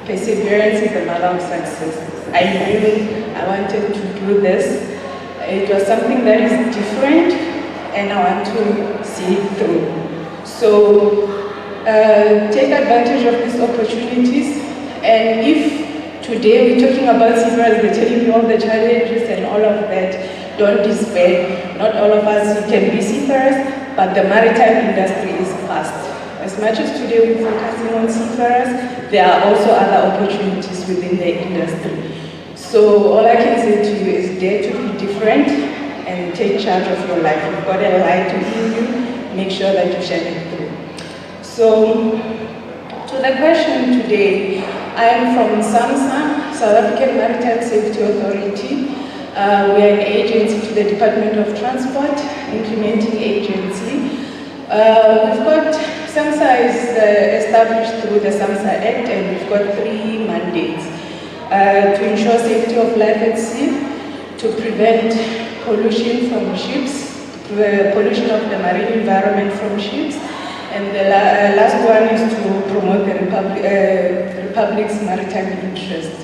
perseverance is the mother of success. I knew I wanted to do this. It was something that is different and I want to see it through. So take advantage of these opportunities, and if today we're talking about seafarers, they're telling you all the challenges and all of that, don't despair. Not all of us can be seafarers, but the maritime industry is vast. As much as today we're focusing on seafarers, there are also other opportunities within the industry. So all I can say to you is dare to be different and take charge of your life. You've got a light within you, make sure that you shine it through. So, to the question today, I am from SAMSA, South African Maritime Safety Authority. We are an agency to the Department of Transport, implementing agency. SAMSA is established through the SAMSA Act, and we've got 3 mandates. To ensure safety of life at sea, to prevent pollution from ships, pollution of the marine environment from ships, and the last one is to promote the Republic's maritime interest.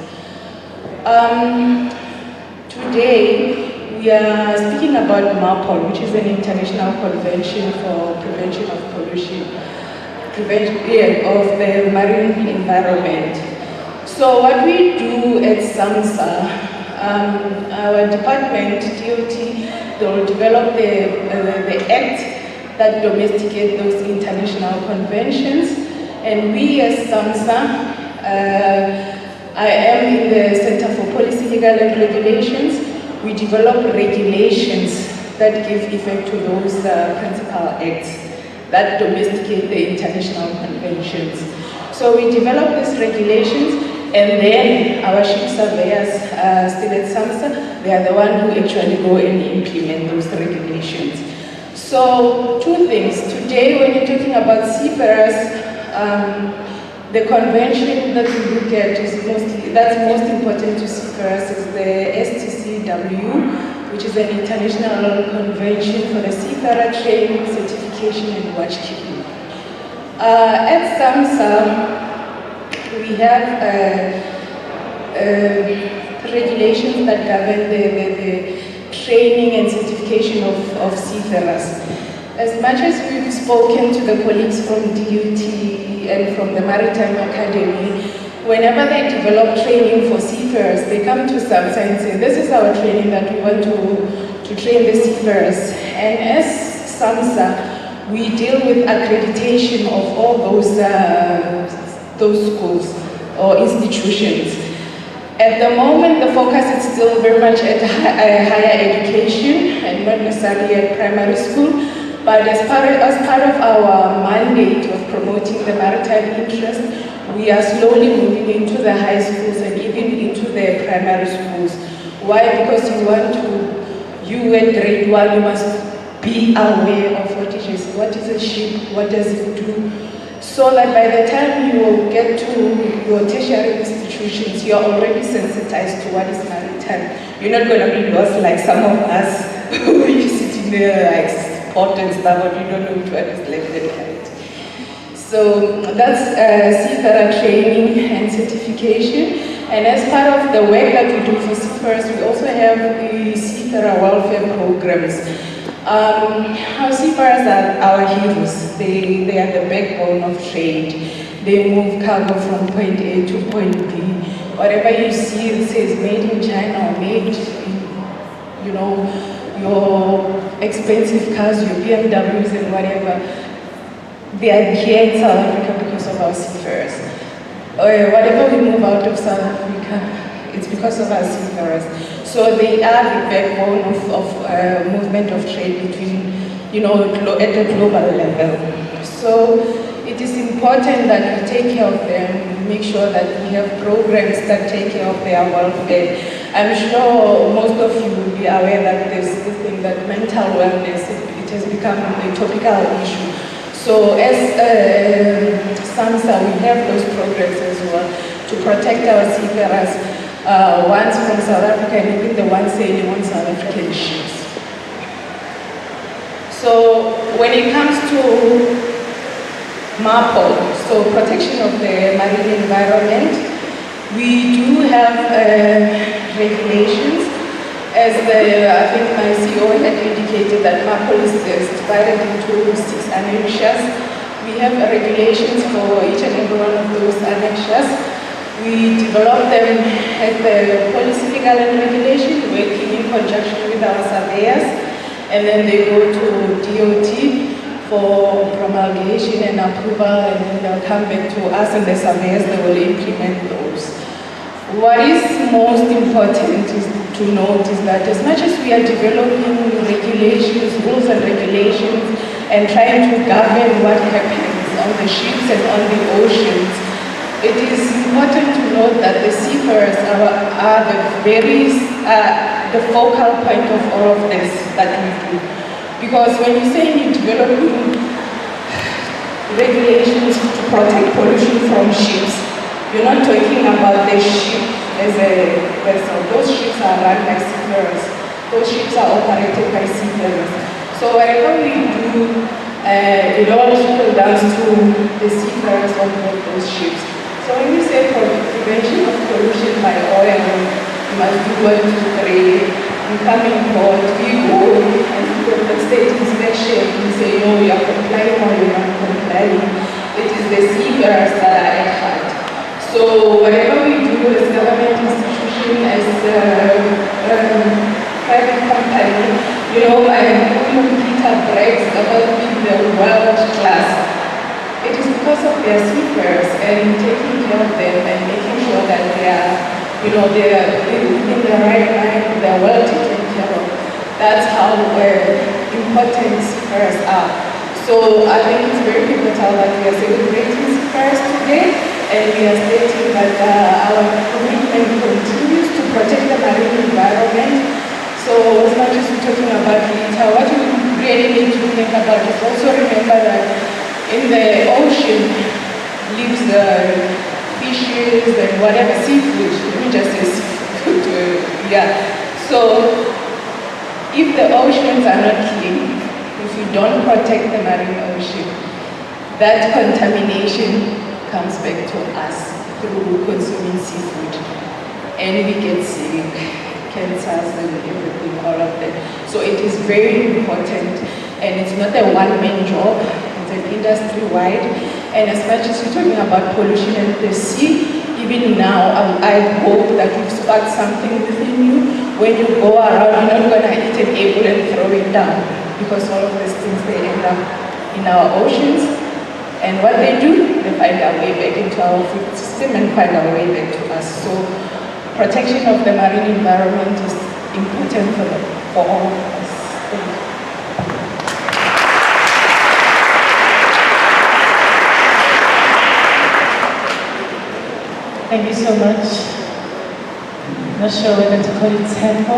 Today, we are speaking about MAPOL, which is an international convention for prevention of pollution, of the marine environment. So what we do at SAMSA, our department, DOT, they will develop the act that domesticate those international conventions. And we as SAMSA, I am in the Center for Policy, Legal and Regulations. We develop regulations that give effect to those principal acts that domesticate the international conventions. So we develop these regulations, and then our ship surveyors still at SAMSA, they are the one who actually go and implement those regulations. So 2 things. Today, when you're talking about seafarers, The convention that we look at that's most important to seafarers is the STCW, which is an international convention for the seafarer training, certification, and watchkeeping. At SAMSA, we have regulations that govern the training and certification of seafarers. As much as we've spoken to the colleagues from DUT and from the Maritime Academy, whenever they develop training for seafarers, they come to SAMSA and say, this is our training that we want to train the seafarers. And as SAMSA, we deal with accreditation of all those schools or institutions. At the moment, the focus is still very much at higher education and not necessarily at primary school. But as part of our mandate of promoting the maritime interest, we are slowly moving into the high schools and even into the primary schools. Why? Because you at grade 1, you must be aware of what is a ship, what does it do, so that by the time you will get to your tertiary institutions, you are already sensitized to what is maritime. You're not going to be lost like some of us who are sitting there like sport and stuff, but you don't know which one is left and right. So that's seafarer training and certification. And as part of the work that we do for seafarers, we also have the seafarer welfare programs. Our seafarers are our heroes. They are the backbone of trade. They move cargo from point A to point B. Whatever you see, it says made in China or made in, your expensive cars, your BMWs and whatever, they are here in South Africa because of our seafarers. Whatever we move out of South Africa, it's because of our seafarers. So they are the backbone of movement of trade between, at a global level. So it is important that we take care of them, make sure that we have programs that take care of their welfare. I'm sure most of you will be aware that there's this thing that mental wellness, it has become a topical issue. So as SAMSA, we have those programs as well to protect our seafarers, ones from South Africa and even the ones sailing on South African ships. So when it comes to MAPO, so protection of the marine environment, we do have regulations. As I think my CEO had indicated that MAPO is divided into 6 annexures. We have regulations for each and every one of those annexures. We develop them as the policy, legal and regulation, working in conjunction with our surveyors, and then they go to DOT for promulgation and approval, and then they'll come back to us and the surveyors, they will implement those. What is most important is to note is that as much as we are developing regulations, rules and regulations, and trying to govern what happens on the ships and on the oceans, it is important to note that the seafarers are the focal point of all of this that we do. Because when you say you're developing regulations to protect pollution from ships, you're not talking about the ship as a vessel. Those ships are run by seafarers. Those ships are operated by seafarers. So whatever we do, it all trickles down to the seafarers on board those ships. So when you say prevention of pollution by oil, you must do 1, 2, 3. You come in port, we go, and we go for state inspection. We say, no, you are complying or you are not complying. It is the seafarers that are at heart. So whatever we do as government institution, as private company, Peter brags about being the world class. It is because of their seafarers and taking care of them and making sure that they are, they are in the right mind, they are well taken care of. That's how important seafarers are. So I think it's very pivotal that we are celebrating seafarers today. And we are stating that our commitment continues to protect the marine environment. So as much as we're talking about litter, what we really need to think about is also remember that in the ocean, leaves fishes and whatever, seafood, let me just say seafood, yeah. So, if the oceans are not clean, if you don't protect the marine ocean, that contamination comes back to us through consuming seafood. And we get sick, cancers and everything, all of that. So it is very important, and it's not a one-man job, it's an industry-wide. And as much as you're talking about pollution in the sea, even now, I hope that you start something within you. When you go around, you're not going to eat an apple and throw it down, because all of these things, they end up in our oceans. And what they do, they find their way back into our food system and find our way back to us. So protection of the marine environment is important for all of us. Thank you. Thank you so much. Not sure whether to call it tempo.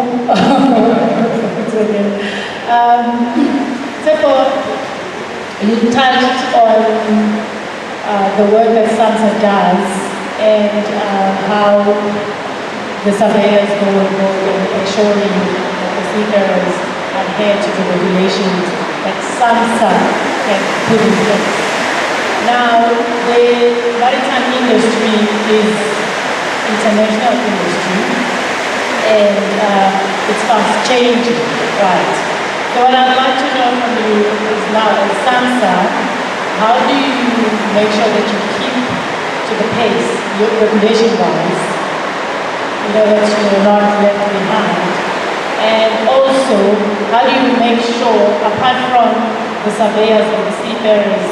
It's okay. Tempo, you touched on the work that SAMSA does and how the surveyors go and ensuring that the seafarers adhere to the regulations that SAMSA can put in place. Now, the maritime industry is international industry, and it's fast changing, right? So what I'd like to know from you is now at SAMSA, how do you make sure that you keep to the pace, regulation-wise, in order to not left behind? And also, how do you make sure, apart from the surveyors and the seafarers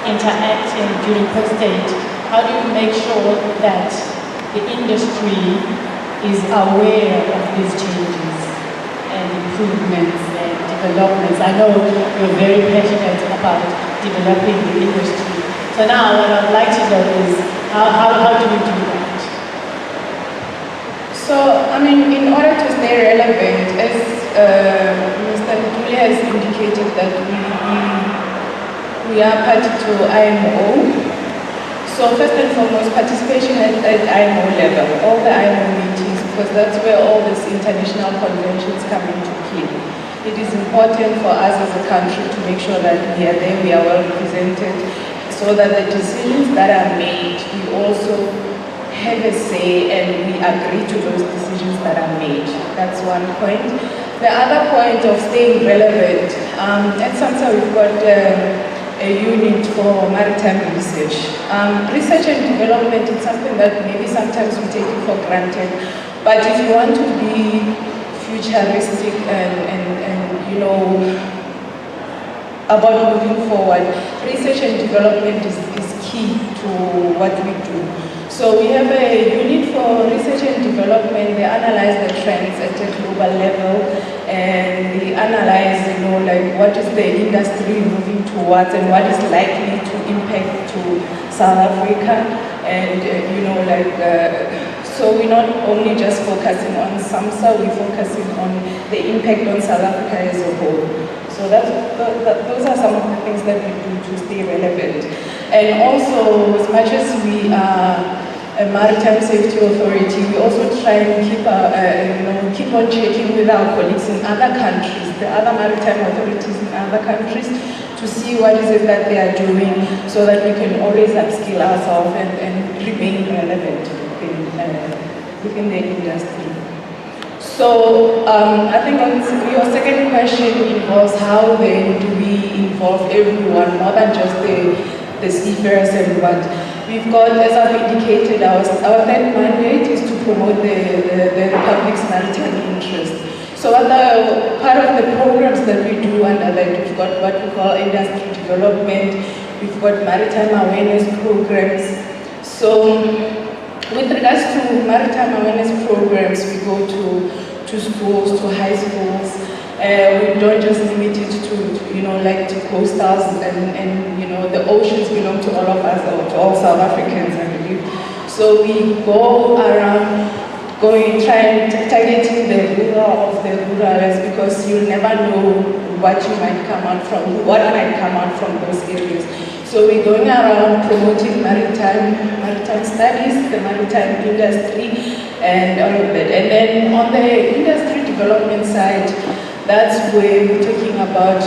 interacting during post-stage, how do you make sure that the industry is aware of these changes and improvements and developments? I know you're very passionate about developing the industry. So now what I'd like to know is, how do you do that? So, I mean, in order to stay relevant, as Mr. Ntuli has indicated that we are party to IMO. So first and foremost, participation at IMO level, all the IMO meetings, because that's where all these international conventions come into play. It is important for us as a country to make sure that we are there, we are well represented, so that the decisions that are made, we also have a say and we agree to those decisions that are made. That's one point. The other point of staying relevant, at SAMSA we've got a unit for maritime research. Research and development is something that maybe sometimes we take it for granted, but if you want to be futuristic and you know, about moving forward, research and development is key to what we do. So we have a unit for research and development. They analyze the trends at a global level, and they analyze, you know, like what is the industry moving towards and what is likely to impact to South Africa. And you know, like so we're not only just focusing on SAMSA, we're focusing on the impact on South Africa as a whole. So those are some of the things that we do to stay relevant. And also, as much as we are a maritime safety authority, we also try and keep on checking with our colleagues in other countries, the other maritime authorities in other countries, to see what is it that they are doing, so that we can always upskill ourselves and remain relevant within the industry. So I think your second question involves how then do we involve everyone, more than just the seafarers and what. We've got, as I've indicated, our third mandate is to promote the public's maritime interest. So part of the programs that we do under that, we've got what we call industry development, we've got maritime awareness programs. So with regards to maritime awareness programs, we go to schools, to high schools. We don't just limit it to, you know, like to coastals and you know, the oceans belong to all of us, or to all South Africans, I believe. So we go around, try targeting the rural of the ruralers, because you'll never know what might come out from those areas. So we're going around promoting maritime studies, the maritime industry, and all of that. And then on the industry development side, that's where we're talking about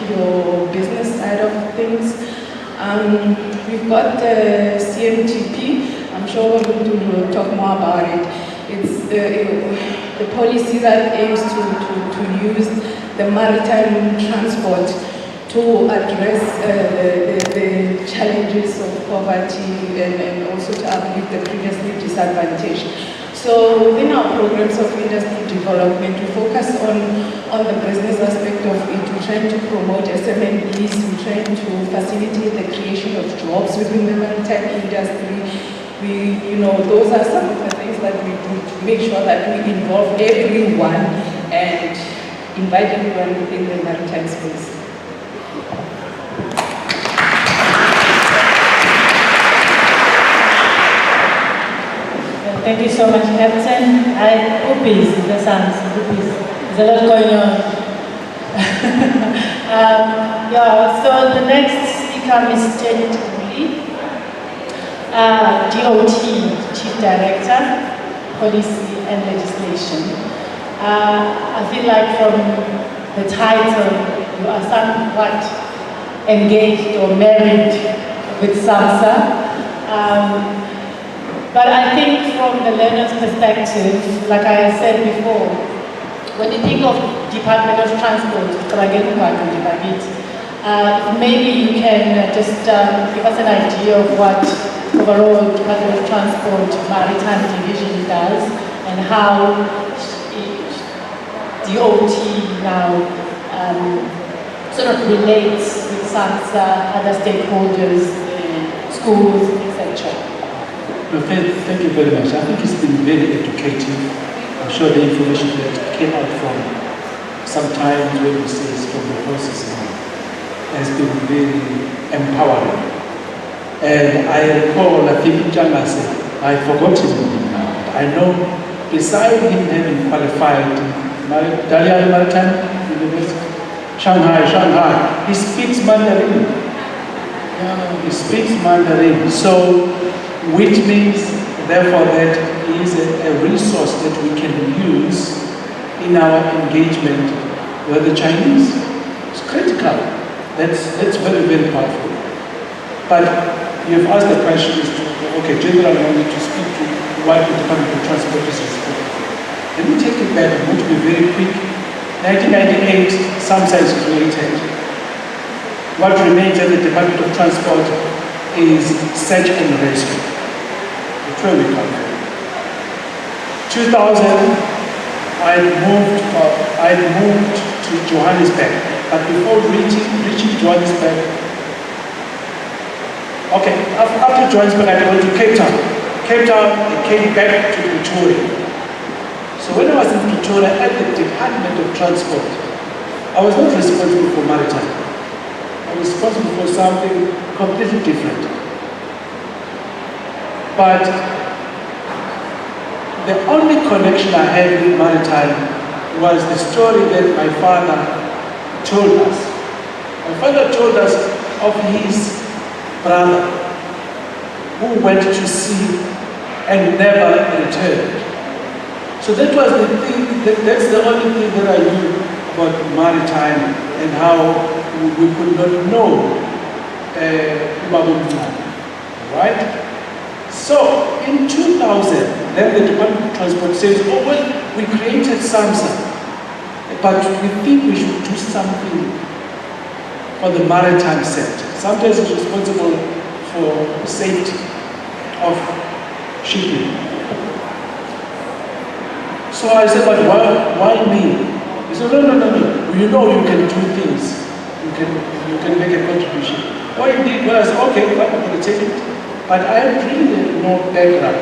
your business side of things. We've got the CMTP. I'm sure we're going to talk more about it. It's the policy that aims to use the maritime transport to address the challenges of poverty and also to uplift the previously disadvantaged. So within our programs of industry development, we focus on the business aspect of it. We're trying to promote SMEs, we're trying to facilitate the creation of jobs within the maritime industry. Those are some of the things that we do to make sure that we involve everyone and invite everyone within the maritime space. Thank you so much, Captain. Oopies, the SAMSA, oopies. There's a lot going on. So the next speaker is Jenny Tuli, DOT, Chief Director, Policy and Legislation. I feel like from the title, you are somewhat engaged or married with SAMSA. But I think from the learner's perspective, like I said before, when you think of Department of Transport, maybe you can just give us an idea of what overall Department of Transport Maritime Division does and how DOT now sort of relates with SAMSA, other stakeholders, schools, etc. No, thank you very much. I think it's been very educative. I'm sure the information that came out from sometimes when we say it's from the process has been very empowering. And I recall, I think Janga said, I've forgotten him now. I know, beside him having qualified Dalian Maritime University, Shanghai, he speaks Mandarin. He speaks Mandarin. So, which means, therefore, that he is a resource that we can use in our engagement with the Chinese. It's critical. That's very, very powerful. But you've asked the question, okay, General, I wanted to speak to what the Department of Transport is responsible for. Let me take it back. I'm going to be very quick. 1998, SAMSA is created. What remains at the Department of Transport is search and rescue. That's where we come from. 2000, I moved to Johannesburg, but before reaching Johannesburg, okay, after Johannesburg I went to Cape Town. Cape Town, I came back to Pretoria. So when I was in Pretoria at the Department of Transport, I was not responsible for maritime. I was responsible for something completely different. But the only connection I had with maritime was the story that my father told us. My father told us of his brother who went to sea and never returned. So that was the thing, that's the only thing that I knew about maritime and how we could not know right? So in 2000, then the Department of Transport says, oh well, we created SAMSA, but we think we should do something for the maritime sector. SAMSA is responsible for safety of shipping. So I said, but why me? He said, no. You know you can do things. You can make a contribution. What he did was, okay, I'm going to take it. But I really no background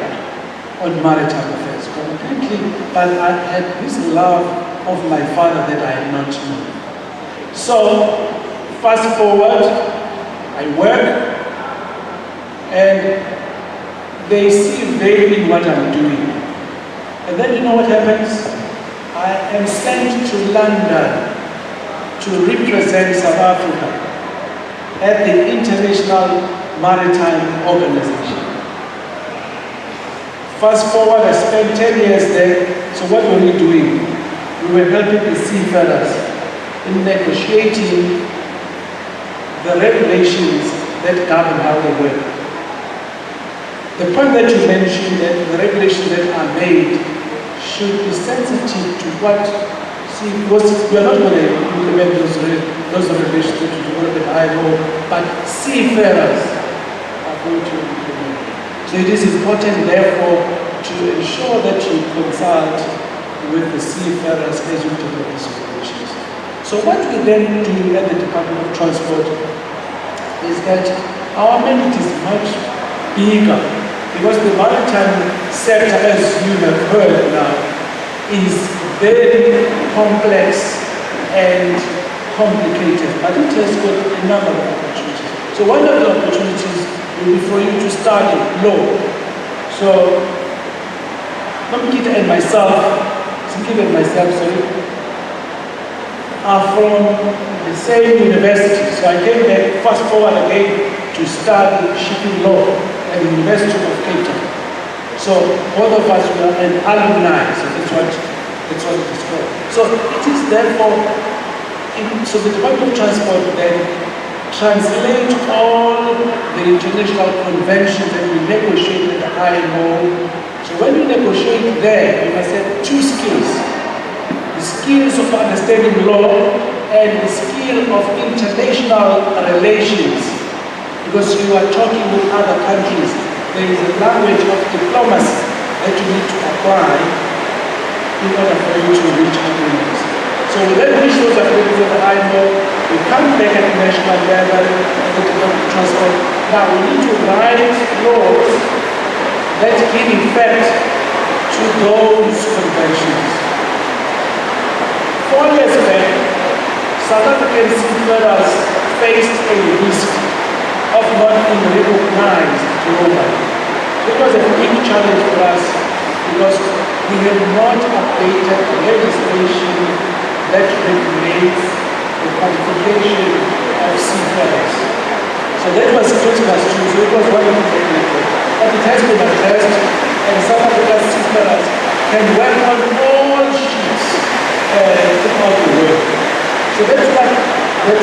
on maritime affairs completely, but I had this love of my father that I had not known. So, fast forward, I work, and they see value in what I'm doing. And then you know what happens? I am sent to London to represent South Africa at the International Maritime Organization. Fast forward, I spent 10 years there. So what were we doing? We were helping the seafarers in negotiating the regulations that govern how they work. The point that you mentioned, that the regulations that are made should be sensitive to what, because we are not going to implement those regulations that you develop at IMO, but seafarers are going to implement. So it is important, therefore, to ensure that you consult with the seafarers as you develop these regulations. So what we then do at the Department of Transport is that our mandate is much bigger, because the maritime sector, as you have heard now, is very complex and complicated, but it has got a number of opportunities. So one of the opportunities will be for you to study law. So Namkita and myself, are from the same university. So I came back fast forward again to study shipping law at the University of Cape Town. So both of us were an alumni, so that's what it is called. So it is therefore, so the Department of Transport then translate all the international conventions that we negotiate at the IMO. So when you negotiate there, you must have two skills. The skills of understanding law and the skill of international relations. Because you are talking with other countries, there is a language of diplomacy that you need to apply in order for you to reach agreements. So we then reach those agreements at the IMO, we come back at the national level, at the Department of Transport. Now we need to write laws that give effect to those conventions. 4 years back, South African seafarers faced a risk of not being recognized globally. It was a big challenge for us because we had not updated the legislation that regulates the qualification of seafarers. So that was critical too, so it was one of the things. But it has been addressed, and South African seafarers can work on all ships throughout the world. So that's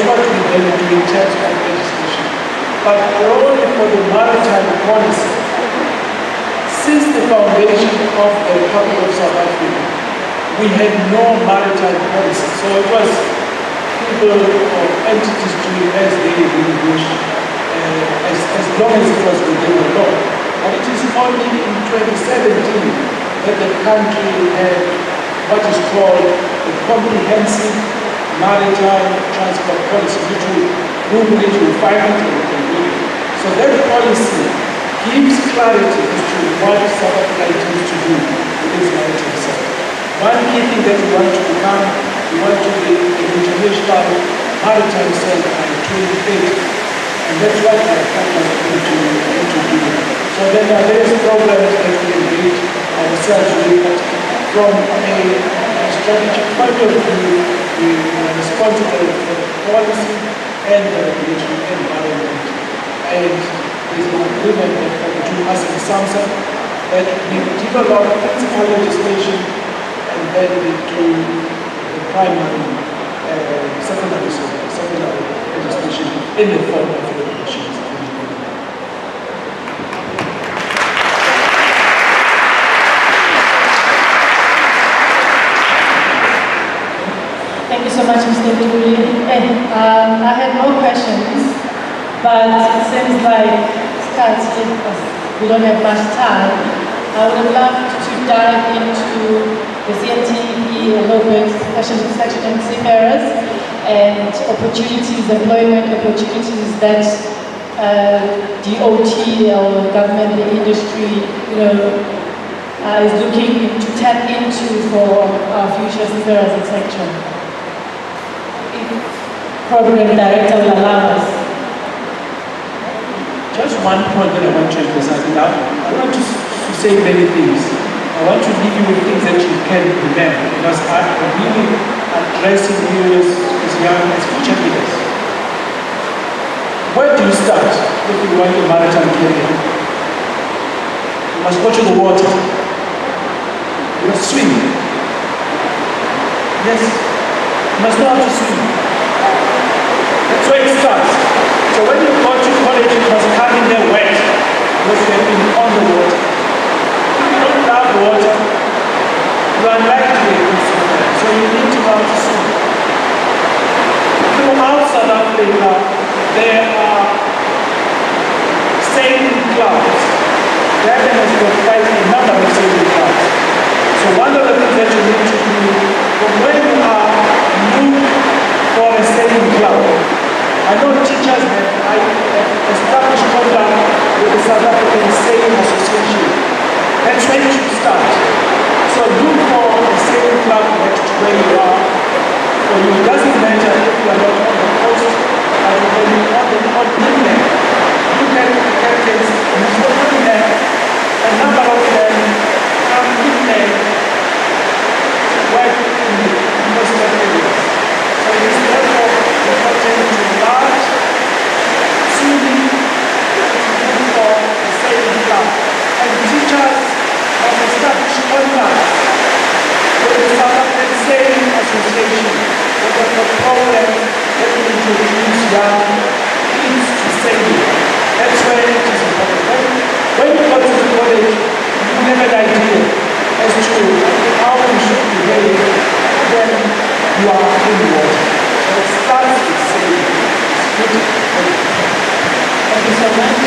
what we then do in terms of legislation. But only for the maritime policy, since the foundation of the Republic of South Africa, we had no maritime policy. So it was people or entities doing as they really wish, as long as it was within the law. But it is only in 2017 that the country had what is called the Comprehensive Maritime Transport Policy, which we will find it in the review. So that policy gives clarity as to what South Africa intends to do with its maritime sector. One key thing that we want to become, we want to be an international maritime center by 2030. And that's what our country is going to do. So then there are various programs that we engage ourselves with, but from a strategic point of view, we are responsible for the policy and the regulatory environment. And there's an agreement between us and SAMSA that we develop principal legislation and then we do the primary, secondary legislation in the form of regulations. Thank you so much, Mr. Duli. I had more questions, but it seems like we don't have much time. I would love to dive into the CNTE a little bit, especially section on seafarers and opportunities, employment opportunities that DOT or government, the industry, is looking to tap into for our future seafarers, etc. Program director will allow us. Just one point that I want to emphasize. I want to say many things. I want to leave you with things that you can remember, because I'm really addressing you as young, as future leaders. Where do you start if you want a maritime career? You must go to the water. You must swim. Yes, you must know how to swim. That's where it starts. So when you go to college, you must come in there wet, because you have been on the water. If you don't love water, you are likely to be swimmer. So you need to know how to swim. Throughout South Africa, there are sailing clubs. Durban has got a number of sailing clubs. So one of the things that you need to do from when you are new for a sailing club, I know teachers have established contact with the South African Sailing Association. That's when you should start. So look for a sailing club next to where you are. So it doesn't matter if you are not on the coast, or when you are on inland. You can captains, a number of them come inland to work in the coastal areas. So it is therefore important to large, swimming, to look for the sailing club. And teachers have established contacts with the South African Sailing Association, with a program that will introduce young kids to sailing. That's where it is important. When you go to the college, you have an idea as to how you should behave, then you are in the water. So it starts with sailing. It's good. Thank you so much.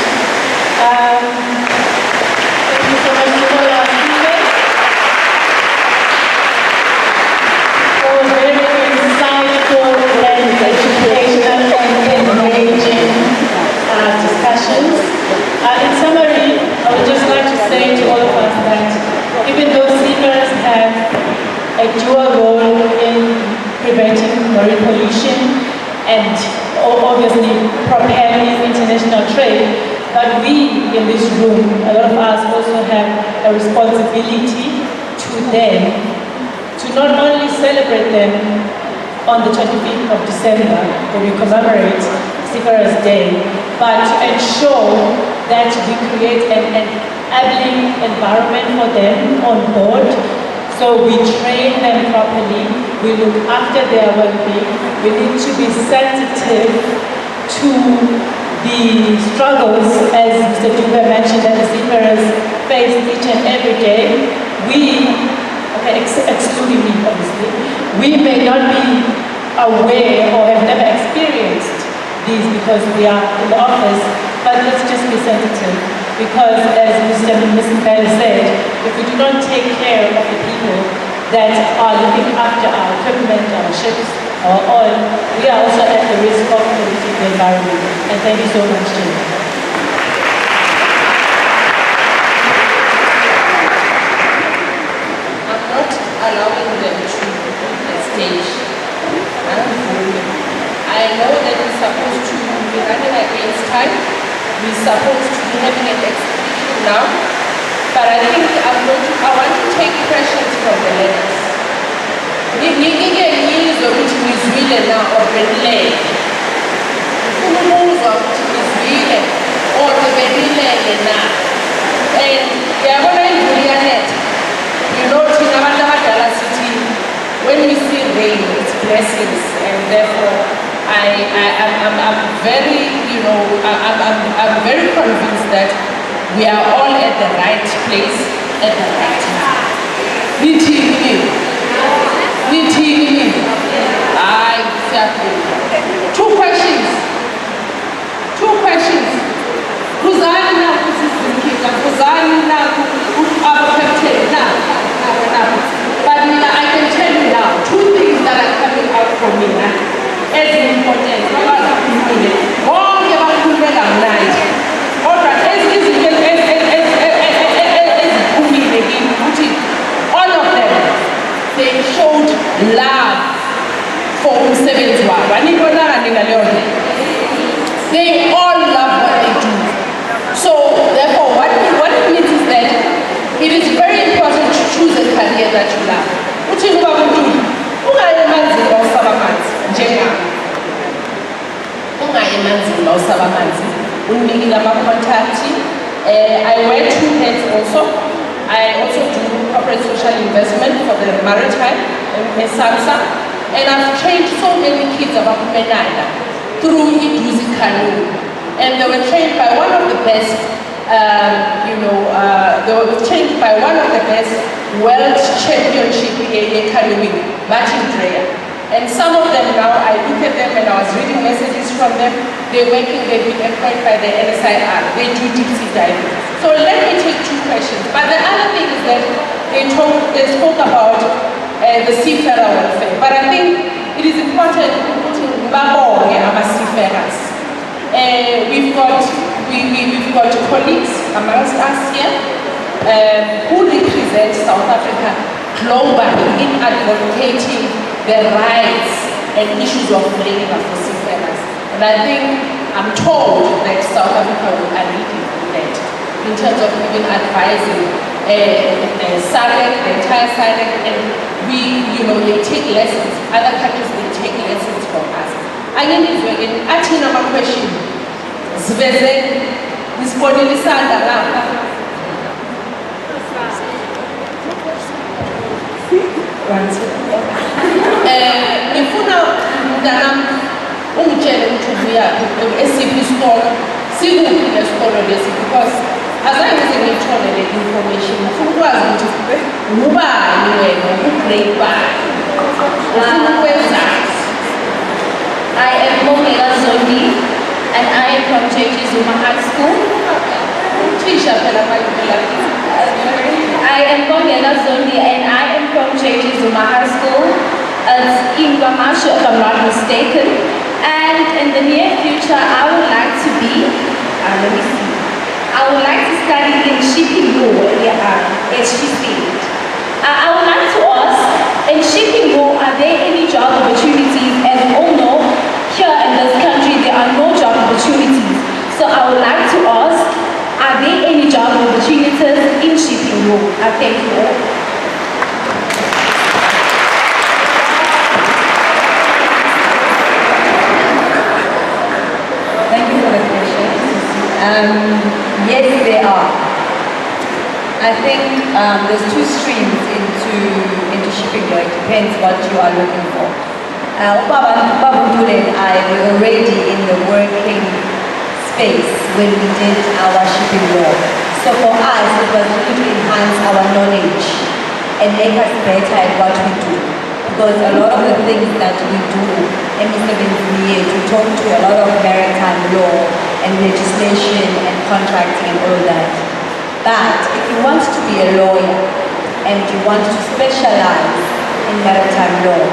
Thank you so much to all our speakers for very insightful and educational and engaging discussions. In summary, I would just like to say to all of us that even though seafarers have a dual role in preventing marine pollution and obviously propelling international trade, but we in this room, a lot of us also have a responsibility to them to not only celebrate them on the 25th of December when we commemorate Seafarers Day, but to ensure that we create an enabling environment for them on board. So we train them properly, we look after their well-being, we need to be sensitive to the struggles, as Mr. Durban mentioned, that the seafarers face each and every day. Excluding me obviously, we may not be aware or have never experienced these because we are in the office, but let's just be sensitive, because as Mr. Bell said, if we do not take care of the people that are looking after our equipment, our ships, our oil, we are also at the risk of polluting the environment. And thank you so much, Jim. I'm not allowing them to the stage. I know that we're supposed to be running against time. We're supposed to be having an exhibition now. But I think I want to take questions from the learners. Ngike ngizwe ukuthi ngizwile na already. Ufuna ukuzwa ukuthi ngizwile or benilele na. And yabona imvula iyanetha. You know thina abantu abadala sithi when we see rain it's blessings, and therefore I'm very, I'm very convinced that we are all at the right place at the right time. Two questions. Kuzani na kusizikika, kuzani na captain na. But I can tell you now, two things that are coming out from me as important. Bonke bakhulumela mnandi. Kodwa eziphumile kimi ukuthi all of them, they showed love for umsebenzi wabo. Anibonanga ngaleyo nto. They all love what they do. So therefore, what it means is that it is very important to choose a career that you love. Uthi kuba umuntu ungaye emanzini awusaba amanzi njengami. Ungaye emanzini nosabamanzi unikile ama-contact. I wear two hats also. I also do corporate social investment for the Maritime SAMSA, and I've trained so many kids about Menanda through Iduzi Canoe, and they were trained by one of the best, they were trained by one of the best world championship canoeing, Martin Dreyer. And some of them now, I look at them and I was reading messages from them. They're working, they've been employed by the NSIR. They do deep sea diving. So let me take two questions. But the other thing is that they spoke about the seafarer welfare. But I think it is important to put in our seafarers. We've got colleagues amongst us here who represent South Africa globally in advocating the rights and issues of labor for seafarers. And I think, I'm told that South Africa will leading that in terms of even advising SADC, the entire SADC, and they take lessons. Other countries, they take lessons from us. Again, my question. Zveze, nisibonilisana lapha. Ngifuna mntanami ungitshele ukuthi ubuyaphi esiphi isikolo, sikuphi lesikolo lesi, because azange ngize ngiyithole le information. Ngifuna ukwazi ukuthi ubani wena, ugrade bani, ufuna ukwenzani. I am Momela Zondi, and I am from JJ Zuma High School. I am Momela Zondi, and I am from JJ Zuma High School. It's in Gamashu, if I'm not mistaken. And in the near future, I would like to be, I would like to study in shipping law, as she said. I would like to ask, in shipping law, are there any job opportunities? As we all know, here in this country, there are no job opportunities. So I would like to ask, are there any job opportunities in shipping law? Thank you all. Thank you for the question. Yes, there are. I think there's two streams into shipping law. It depends what you are looking for. Babu and I were already in the working space when we did our shipping law. So for us, it was really to enhance our knowledge and make us better at what we do. Because a lot of the things that we do in Mr. Benzier, we talk to a lot of maritime law and legislation and contracting and all that. But if you want to be a lawyer and you want to specialize in maritime law,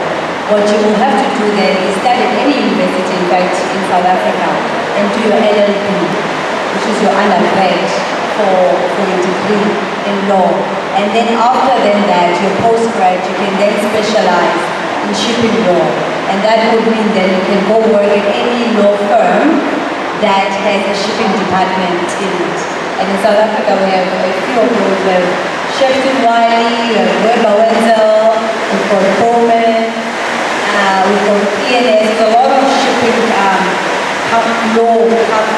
what you will have to do then is study at any university, in fact, in South Africa, and do your LLB, which is your undergrad for your degree in law. And then after that, your postgrad, you can then specialize in shipping law. And that would mean that you can go work at any law firm that has a shipping department in it. And in South Africa, we have a few of those. We have Shefton Wiley, we have Weber Wenzel, we've got Bowman, we've got PNS, a lot of shipping law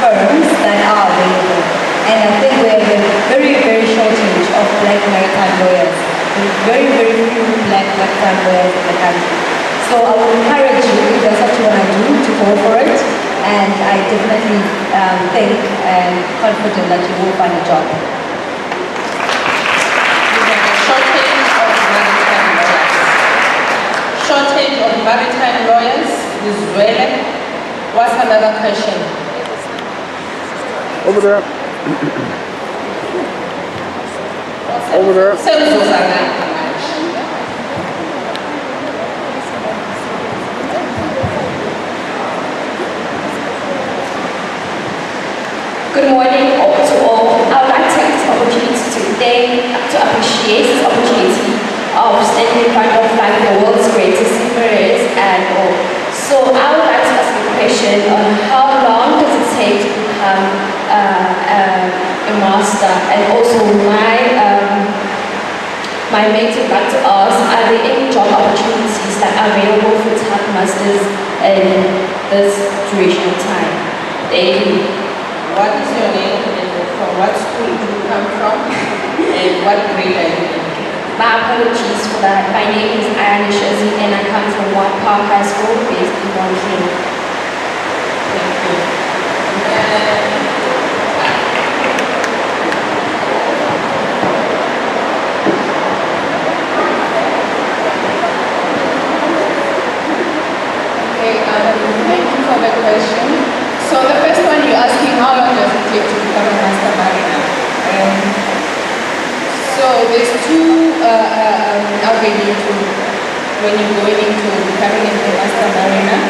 firms that are available. And I think we have a very, very shortage of black maritime lawyers. Very, very few black maritime lawyers in the country. So I would encourage you, if that's what you want to do, to go for it. And I definitely think and confident that you will find a job. Shortage of maritime lawyers is well. What's another question? Over there. Over there. Good morning to all. I would like to take this opportunity today to appreciate this opportunity of standing in front of the world's greatest seafarers and all. So I would like to ask a question on how long does it take to become a master, and also my mates would like to ask, are there any job opportunities that are available for top masters in this duration of time? Thank you. What is your name and from what school do you come from and what grade are you in? My apologies for that. My name is Ayana Shazi and I come from Watt Park High School based in Montreal. Thank you. Thank you for the question. So the first one you're asking, how long does it take to become a master mariner? So there's two avenues when you're going into becoming a master mariner.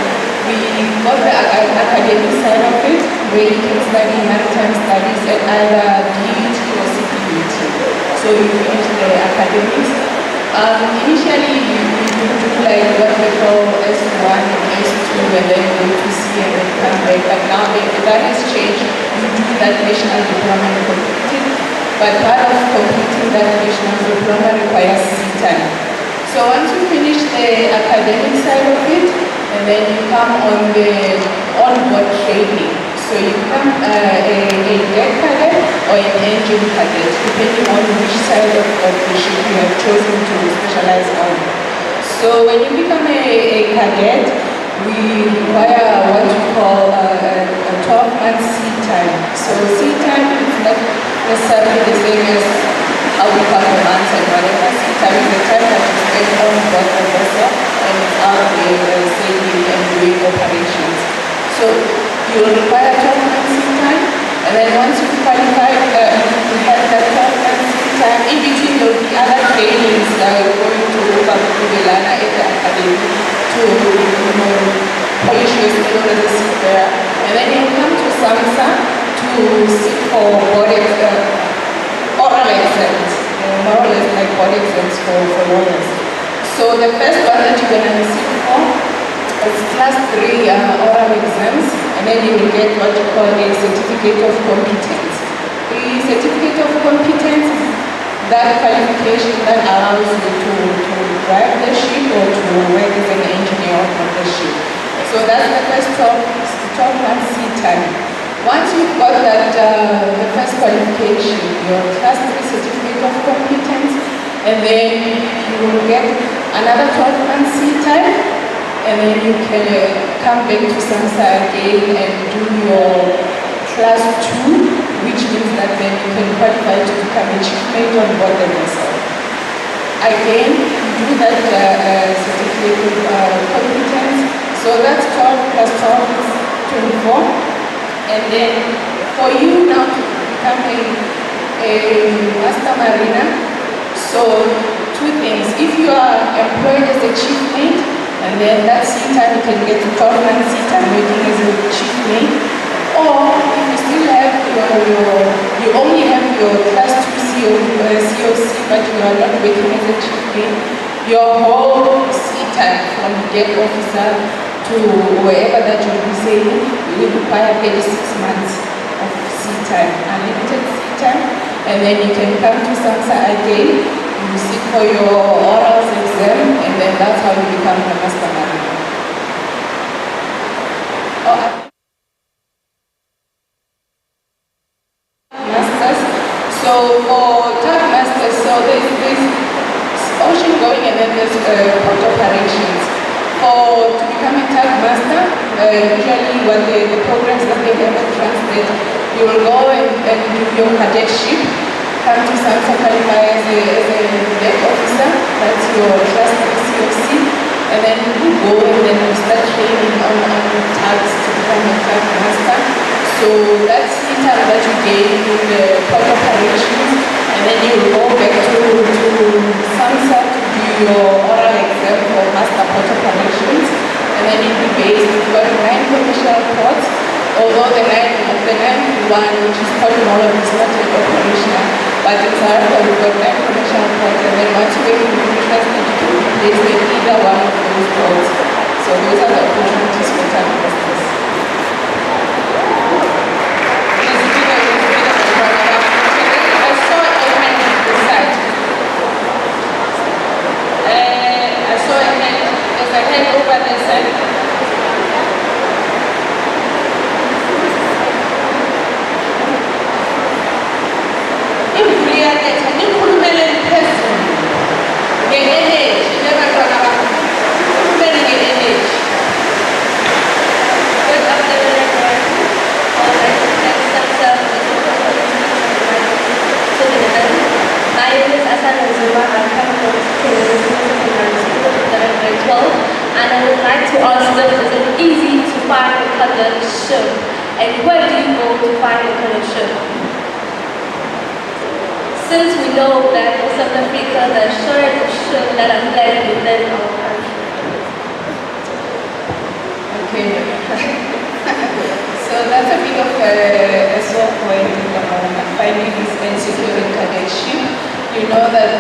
We got the academic side of it, where you can study maritime studies at either DUT or CPUT. So you finish the academics. Initially, you do like what we call S1 and S2, and then go to C and then come back. But now that has changed. You do that national diploma and complete it. But part of completing that national diploma requires C time. So once you finish the academic side of it, and then you come on the on-board training. So you become a deck cadet or an engine cadet, depending on which side of the ship you have chosen to specialize on. So when you become a cadet, we require what we call a 12-month sea time. So sea time is not necessarily the same as how we count the months and whatever. Sea time is the time that you spend on board the vessel and out there sailing and doing operations. So you will require 12 months sea time, and then once you qualify, you have that 12 months sea time. In between there will be other trainings going to Durban at the academy to polish your skill as a seafarer. And then you come to SAMSA to sit for board oral exams, more or less like board exams for lawyers. So the first one that you're going to sit for is class 3 oral exams, and then you will get what you call a certificate of competence. The certificate of competence is that qualification that allows you to drive the ship or to work as an engineer on the ship. So that's the first 12 months sea time. Once you've got that, the first qualification, your class 3 certificate of competence, and then you will get another 12 months sea time, and then you can come back to SAMSA again and do your class 2, which means that then you can qualify to become a chief mate on board the vessel. Again, you do that certificate of competence, so that's 12 plus 12 is 24. And then for you now to become a master mariner, so two things. If you are employed as a chief mate, and then that sea time you can get to 12 months sea time working as a chief mate, or if you still have you only have your class 2 COC, but you are not working as a chief mate, your whole sea time from deck officer to wherever that you'll be sailing, you will require 36 months of sea time, unlimited sea time, and then you can come to SAMSA again, you sit for your orals exam, and then that's how you become a master mariner. Masters. So for tug masters, so there's ocean going and then there's port operations. To become a tug master, usually what the programs that they have to translate, you will go and do your cadetship, come to SAMSA, qualify as a deck officer, that's your class 3 COC, and then you go and then you start training on tugs to become a tug master. So that's the time that you gain in the port operations, and then you will go back to SAMSA to do your oral exam for master port operations, and then you'll be based, you've got 9 commercial ports, although the ninth one, which is Port Molo, is not yet operational, but in South Africa we've got 9 commercial ports, and then once you get into interested, you can be placed in either one of those ports. So those are the opportunities for tug masters. I saw a hand on the side. I saw a hand. There's a hand over the side. ask them, is it easy to find a colored ship? And where do you go to find a colored ship? Since we know that in South Africa, there are shortage of ships that are led within our country. Okay. So that's a bit of a sore point in the moment, finding this and securing cadetship. You know that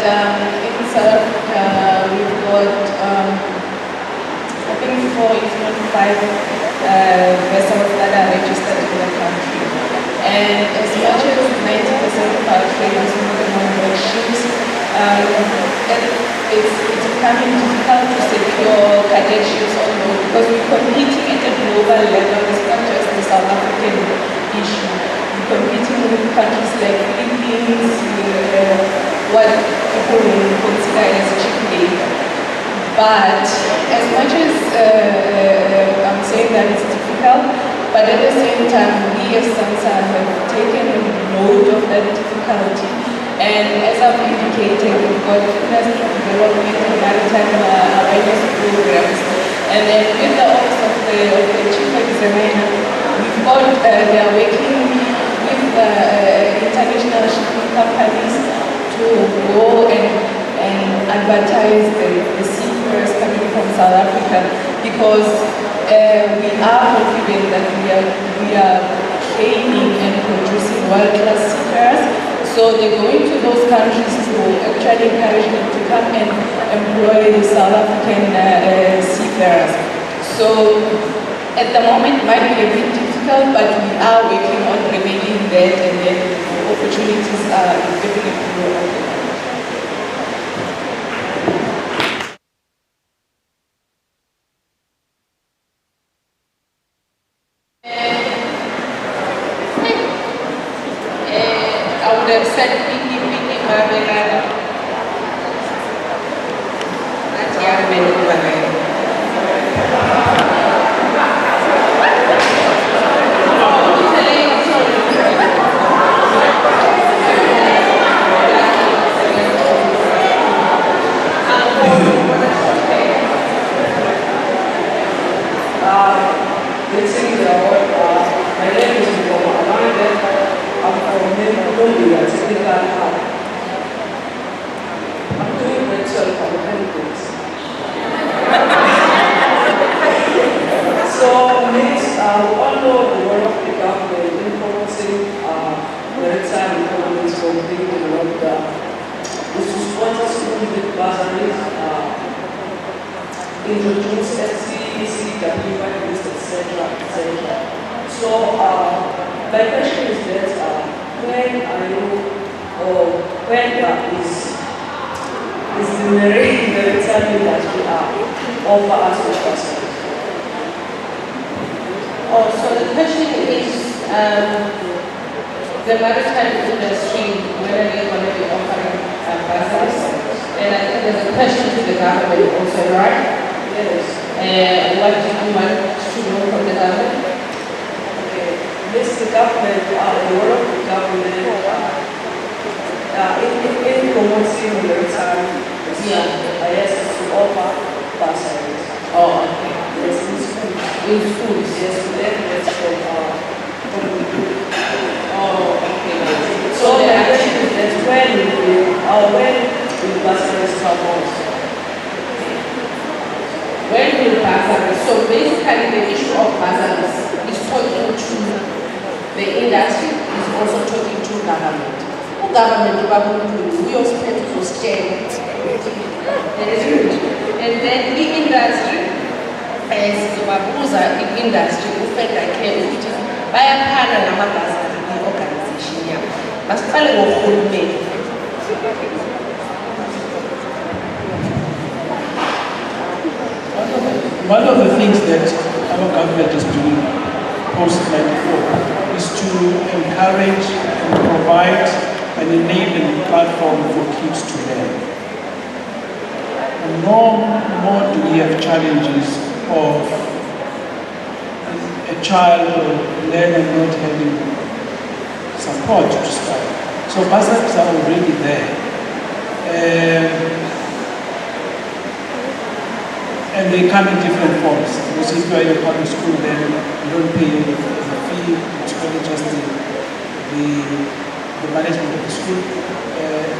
in South Africa we've got, I think 4 if not 5 vessels that are registered in the country. And as much as 90% of our trade is moving on board ships, it's becoming difficult to secure cadetships on board because we're competing at a global level. It's not just the South African issue. We're competing with countries like Philippines, what people will consider as cheap labor. But as much as I'm saying that it's difficult, but at the same time, we as SAMSA have taken note of that difficulty. And as I've indicated, we've got industry development and maritime awareness programs. And then with the office of the chief examiner, we've got, they are working with international shipping companies to go and advertise the seafarers coming from South Africa, because we are confident that we are training and producing world-class seafarers. So they're going to those countries to actually encourage them to come and employ the South African seafarers. So at the moment it might be a bit difficult, but we are working on remedying that, and then opportunities are definitely open. I would have said Piki Babylon. That's young men over there. My name is I'm from Colombia, I'm doing virtual competitors. So, next, we all know the role of the government in promoting maritime economies from being developed. This is what is doing with bursaries, introduce SCW, etc. So, my question is that when are you, or when is the maritime industry offer us the question? Oh, so the question is, the maritime industry, when are they going to be offering bursaries? And I think there's a question to the government also, right? Yes. What do you want to know from the government? This the government, the role of the government in promoting maritime, yes, to offer bursaries. Oh, okay. Yes, in schools. In schools? Yes, to learn that from the group. Oh, okay. So the question is that when will bursaries come out? When will bursaries? So basically the issue of bursaries is talking to the industry, is also talking to government. Government we also spend to stay. And then the industry, as Babuza in industry, ufenda care ukuthi bayaphana namabhasari i-organization yabo. Basiqale ngohulumeni. One of the things that our government is doing post-94 is to encourage and provide an enabling platform for kids to learn. And no more do we have challenges of a child or learner not having support to start. So bursaries are already there. And they come in different forms. Because if you are in a public school, then you don't pay the fee, it's only just the management of the school.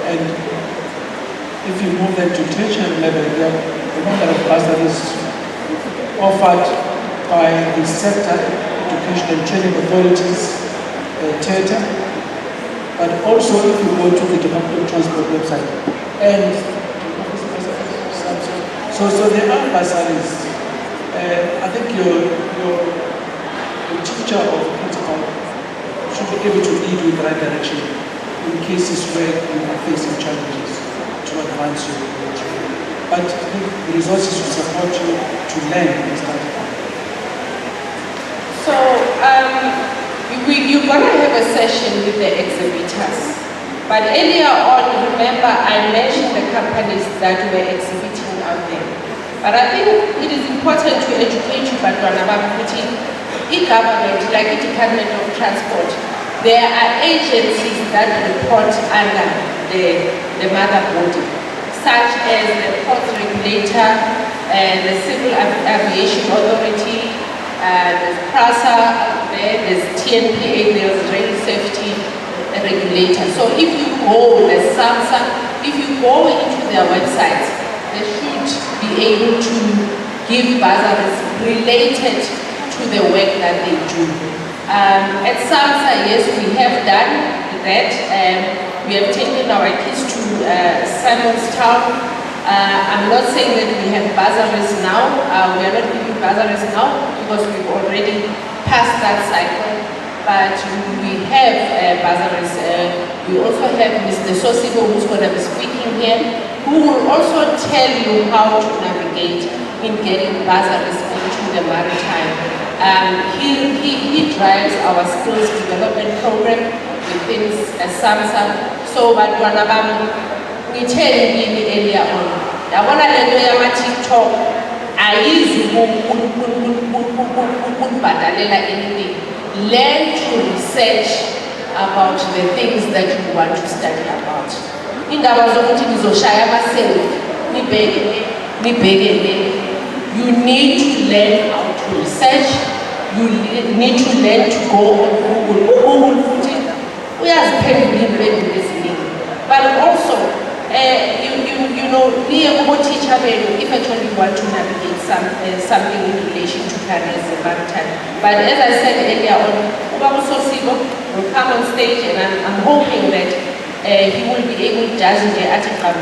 And if you move them to tertiary level, there are a number of bursaries offered by the sector, education and training authorities, TETA, but also if you go to the Department of Transport website, and so there are bursaries. I think your teacher or principal should be able to lead you in the right direction in cases where you are facing challenges to advance your training. But I think the resources will support you to learn and start. So you're going to have a session with the exhibitors. But earlier on, remember, I mentioned the companies that were exhibiting out there. But I think it is important to educate you about e-government, like the Department of Transport. There are agencies that report under the mother body, such as the Port Regulator, the Civil Aviation Authority, there's PRASA, there's TNPA, there's Rail Safety Regulator. So if you go, the SAMSA, if you go into their websites, they should be able to give bursaries related to the work that they do. At SAMSA, yes, we have done that. We have taken our kids to Simonstown. I'm not saying that we have bursaries now. We are not giving bursaries now because we've already passed that cycle. But we have bursaries. We also have Mr. Sosibo, who's going to be speaking here, who will also tell you how to navigate in getting bursaries into the maritime. He drives our skills development program within SAMSA. So, but we tell you earlier on, I want to let you know TikTok. I use anything. Learn to research about the things that you want to study about. In the you need to learn how to research. You need to learn to go on Google footing. We are spending listening. But also, you know, teacher if actually you want to navigate something in relation to careers in maritime. But as I said earlier on, will come on stage, and I'm hoping that he will be able to judge the article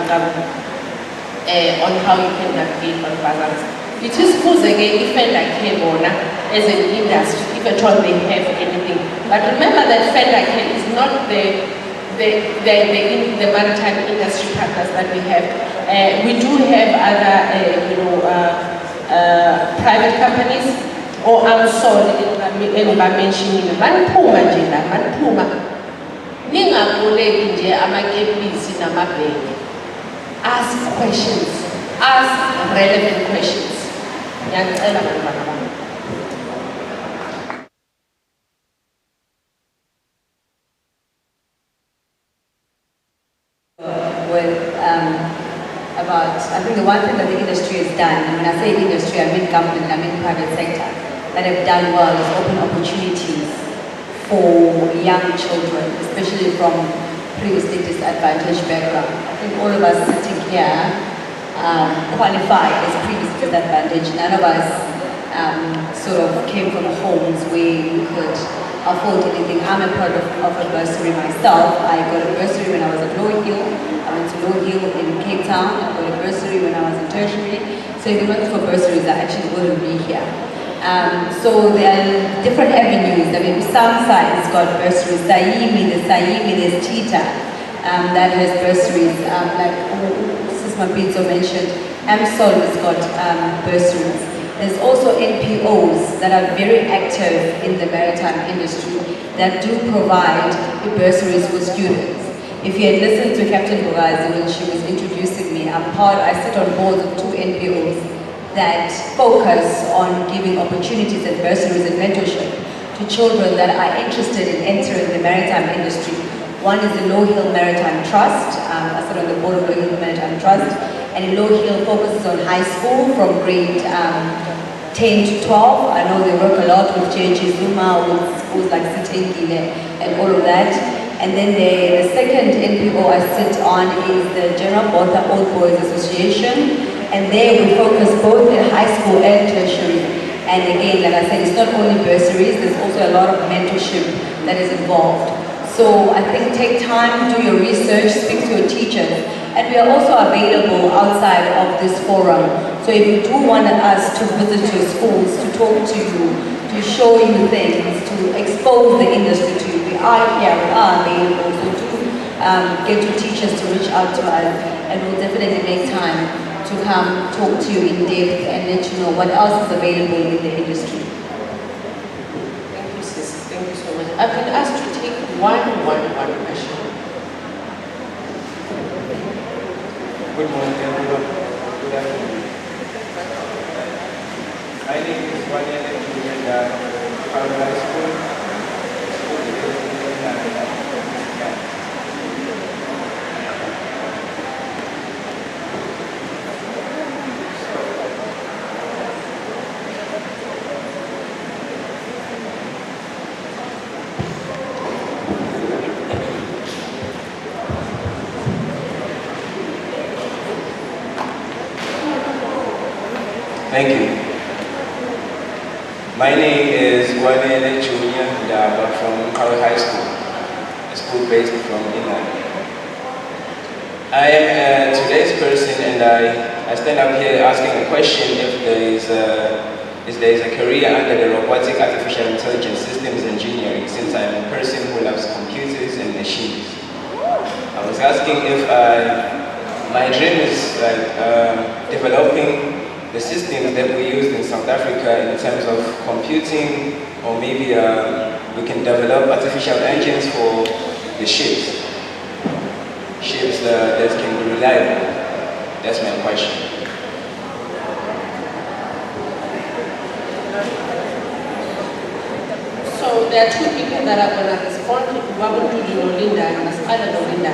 on how you can navigate on bursaries. It is good again if as an industry, if at all they have anything. But remember that Fendercare is not the maritime industry partners that we have. We do have other, private companies, or I'm sorry, I'm mentioning Manipuma Jina, Manipuma. Ningaboleki nje amakepisi namabheke. Ask questions, ask relevant questions. Ngiyacela bantwana bami. About, I think the one thing that the industry has done, and when I say industry, I mean government, I mean private sector, that have done well is open opportunities for young children, especially from previously disadvantaged background. I think all of us sitting here qualify as previously disadvantaged. None of us sort of came from homes where we could afford anything. I'm a part of a bursary myself. I got a bursary when I was at Low Hill. I went to Low Hill in Cape Town. I got a bursary when I was in tertiary. So if it wasn't for bursaries, I actually wouldn't be here. So there are different avenues. I mean, SAMSA has got bursaries. Saimi, there's Tita that has bursaries. Like Sisma Pizzo mentioned, AMSOL has got bursaries. There's also NPOs that are very active in the maritime industry that do provide bursaries for students. If you had listened to Captain Bogazi when she was introducing me, I sit on boards of 2 NPOs that focus on giving opportunities and bursaries and mentorship to children that are interested in entering the maritime industry. One is the Low Hill Maritime Trust. I sit on the board of Low Hill Maritime Trust, and Low Hill focuses on high school from grade 10 to 12. I know they work a lot with JJ Zuma, with schools like Sitengile and all of that. And then the second NPO I sit on is the General Botha Old Boys Association. And there we focus both in high school and tertiary. And again, like I said, it's not only bursaries, there's also a lot of mentorship that is involved. So I think take time, do your research, speak to your teachers. And we are also available outside of this forum. So if you do want us to visit your schools, to talk to you, to show you things, to expose the industry to you, we are here, we are available. So do get your teachers to reach out to us, and we'll definitely make time to come talk to you in depth and let you know what else is available in the industry. Thank you, sis. Thank you so much. I've been asked to take one question. Good morning, everyone. Good afternoon. My name is Wanya and High School. Thank you. My name is Wanya Junior Ndaba from High School, a school based from England. I am today's person, and I stand up here asking a question if there is a career under the robotic artificial intelligence systems engineering, since I am a person who loves computers and machines. I was asking if my dream is like developing the systems that we use in South Africa in terms of computing, or maybe we can develop artificial engines for the ships that can be reliable. That's my question. So there are two people that are going to respond. One to Nolinda and Masala Nolinda.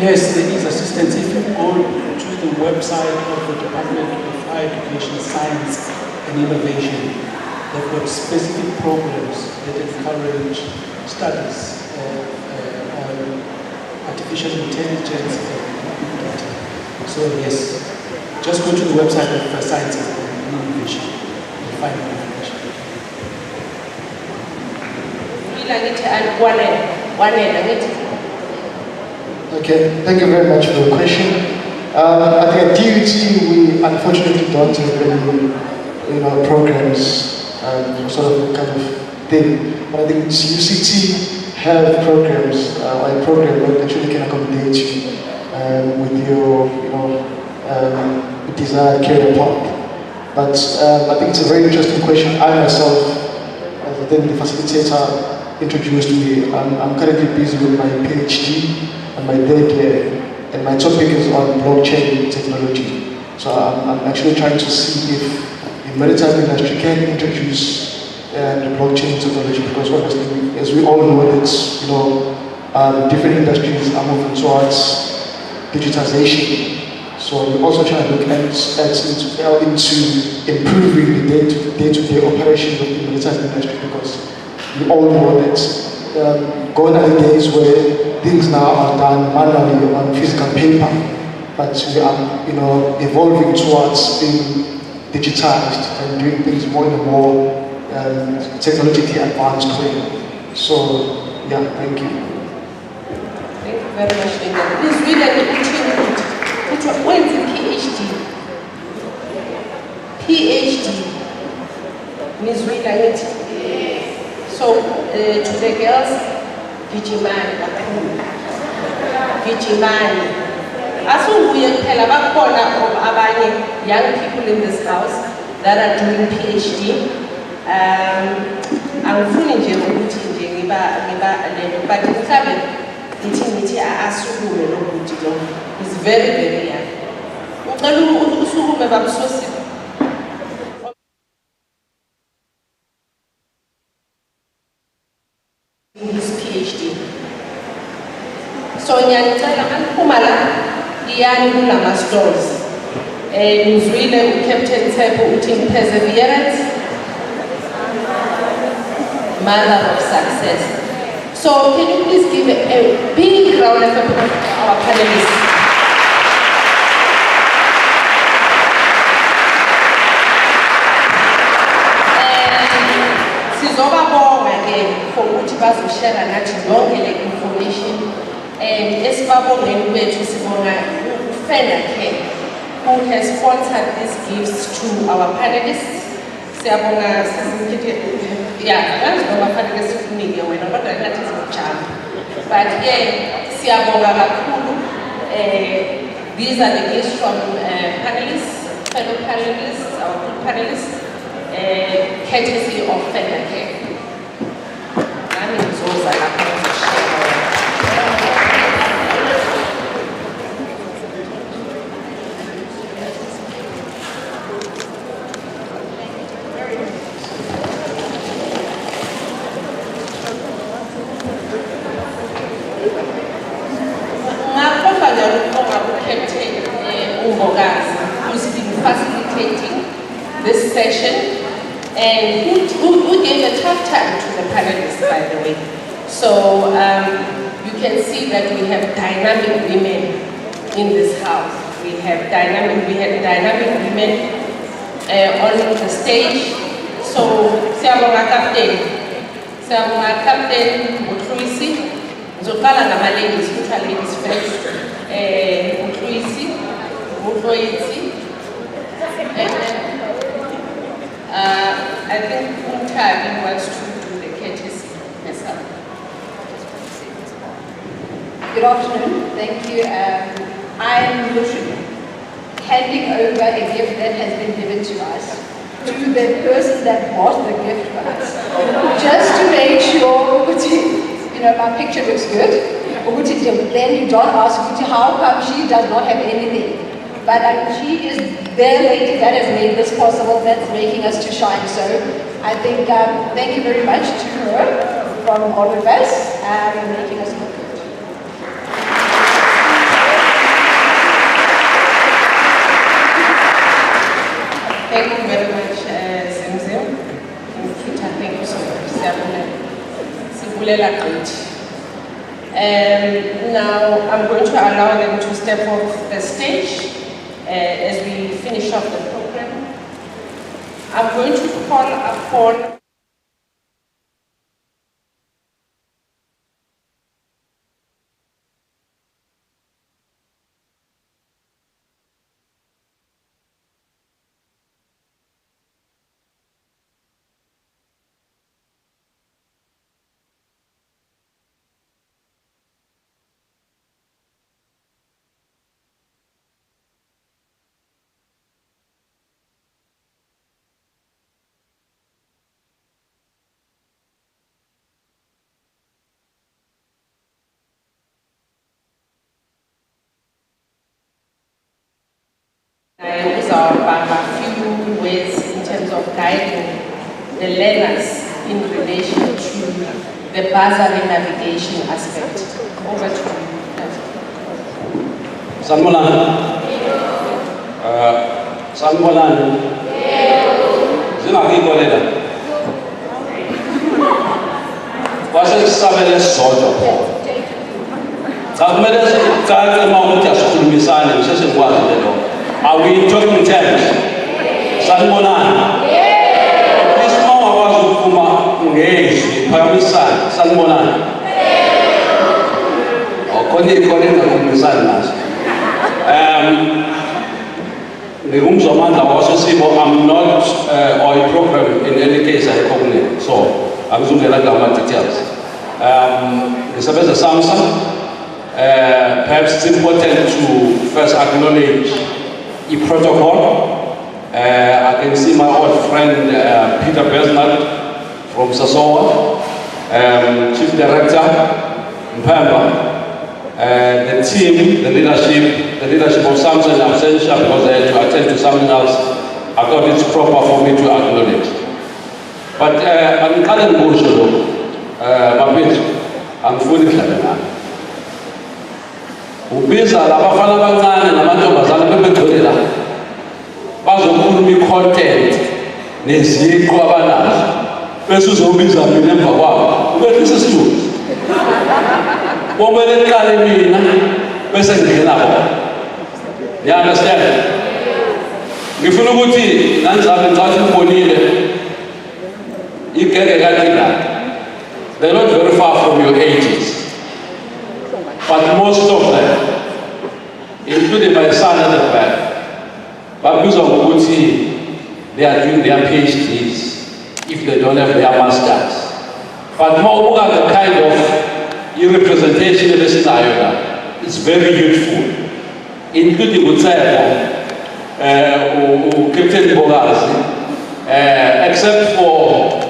Yes, there is assistance. If you go to the website of the Department of Higher Education, Science and Innovation, they've got specific programs that encourage studies on artificial intelligence and big data. So yes, just go to the website of Science and Innovation and find more information. Okay, thank you very much for your question. At the DUT, we unfortunately don't have any, programs, sort of kind of thing. But I think UCT have programs, a program that actually can accommodate you with your, desired career path. But I think it's a very interesting question. I myself, as the facilitator introduced me, I'm currently busy with my PhD and my third year, and my topic is on blockchain technology. So I'm actually trying to see if the maritime industry can introduce the blockchain technology, because obviously, as we all know, that different industries are moving towards digitization. So we're also trying to look into improving the day-to-day operations of the maritime industry, because we all know that gone are the days where things now are done manually on physical paper, but we are, evolving towards being digitized and doing things more and more technologically advanced way. So, yeah, thank you. Thank you very much, Linda. Please read and when is the PhD? Ms. Rita, so to the girls, Gijimani, Asunguye kuphela bakhona abanye young people in this house that are doing PhD. Angifuni nje ukuthi nje ngiba lento, but mhlawumbe ngithi asukume lo muntu lo. He's very very young. Ucela usukume babusosiphi. his PhD. So ngiyanicela maniphuma la iyani kulama stores. Ngizwile uCaptain Tshepo uthi perseverance, mother of success. So can you please give a big round of applause for our panelists? Sizobabonga ke for ukuthi bazoshare nathi yonke le information, and esibabongeni kwethu sibonga uFenacare, who has sponsored these gifts to our panelists. Siyabonga wena kodwa ngathi sizojama. But siyabonga kakhulu. These are the gifts from panelists, fellow panelists, our good panelists, courtesy of Fenacare. Nami ngizoza lapha ngizosharing. Who's been facilitating this session and who gave a tough time to the panelists, by the way. So you can see that we have dynamic women in this house. We had dynamic women on the stage. So siyabonga Captain Mutluisi, ngizokala ngama ladies, kuthiwa ladies first. Mutluisi, Mutluisi, and then I think Untagi wants to do the courtesy herself. Good afternoon, thank you. I'm literally handing over a gift that has been given to us to the person that bought the gift for us, just to make sure, my picture looks good. Then you don't ask, how come she does not have anything? But she is the lady that has made this possible, that's making us to shine. So I think, thank you very much to her from all of us, and making us look good. Thank you very much, Simsim. Thank you so much. Now I'm going to allow them to step off the stage as we finish off the program. I'm going to call upon use a few words in terms of guiding the learners in relation to the bursary navigation aspect. Over to you. Sanbolana. Sanbolana. Zingakikoleka. Kwase sisabele sodwa pho. Cha kumele sicace uma ukuthi asikhulumisane ngisesekwazi lelo. Are we talking terms? Sanbolana. Please uma wakwazi ukuphuma ngezwi phakamisana. Sanbolana. Khona ngakhulumisana naso. I'm not on a program in any case I cognate, so I'm going to get details. The SAMSA, perhaps it's important to first acknowledge the protocol. I can see my old friend Peter Besnard from Sasowa, Chief Director Mpemba. The team, the leadership of SAMSA in absentia because they had to attend to something else. I thought it's proper for me to acknowledge. But I'm calling Busholo, my angifuni kudlala nabo. Ubiza labafana abancane namantombazane bebegcwele la bazokhuluma i-content neziqu abanazo bese uzobiza mina emva kwabo ube isisitulo bomele niqale mina bese ngingena bona. You understand? Ngifuna ukuthi nangizabe ngicathi ngibonile igeke kade la. They're not very far from your ages. But most of them, including my son at the back, because of Uguti, they are doing their PhDs if they don't have their masters. But more the kind of representation in this scenario is very useful, including Utsebo, Captain Bogazi, except for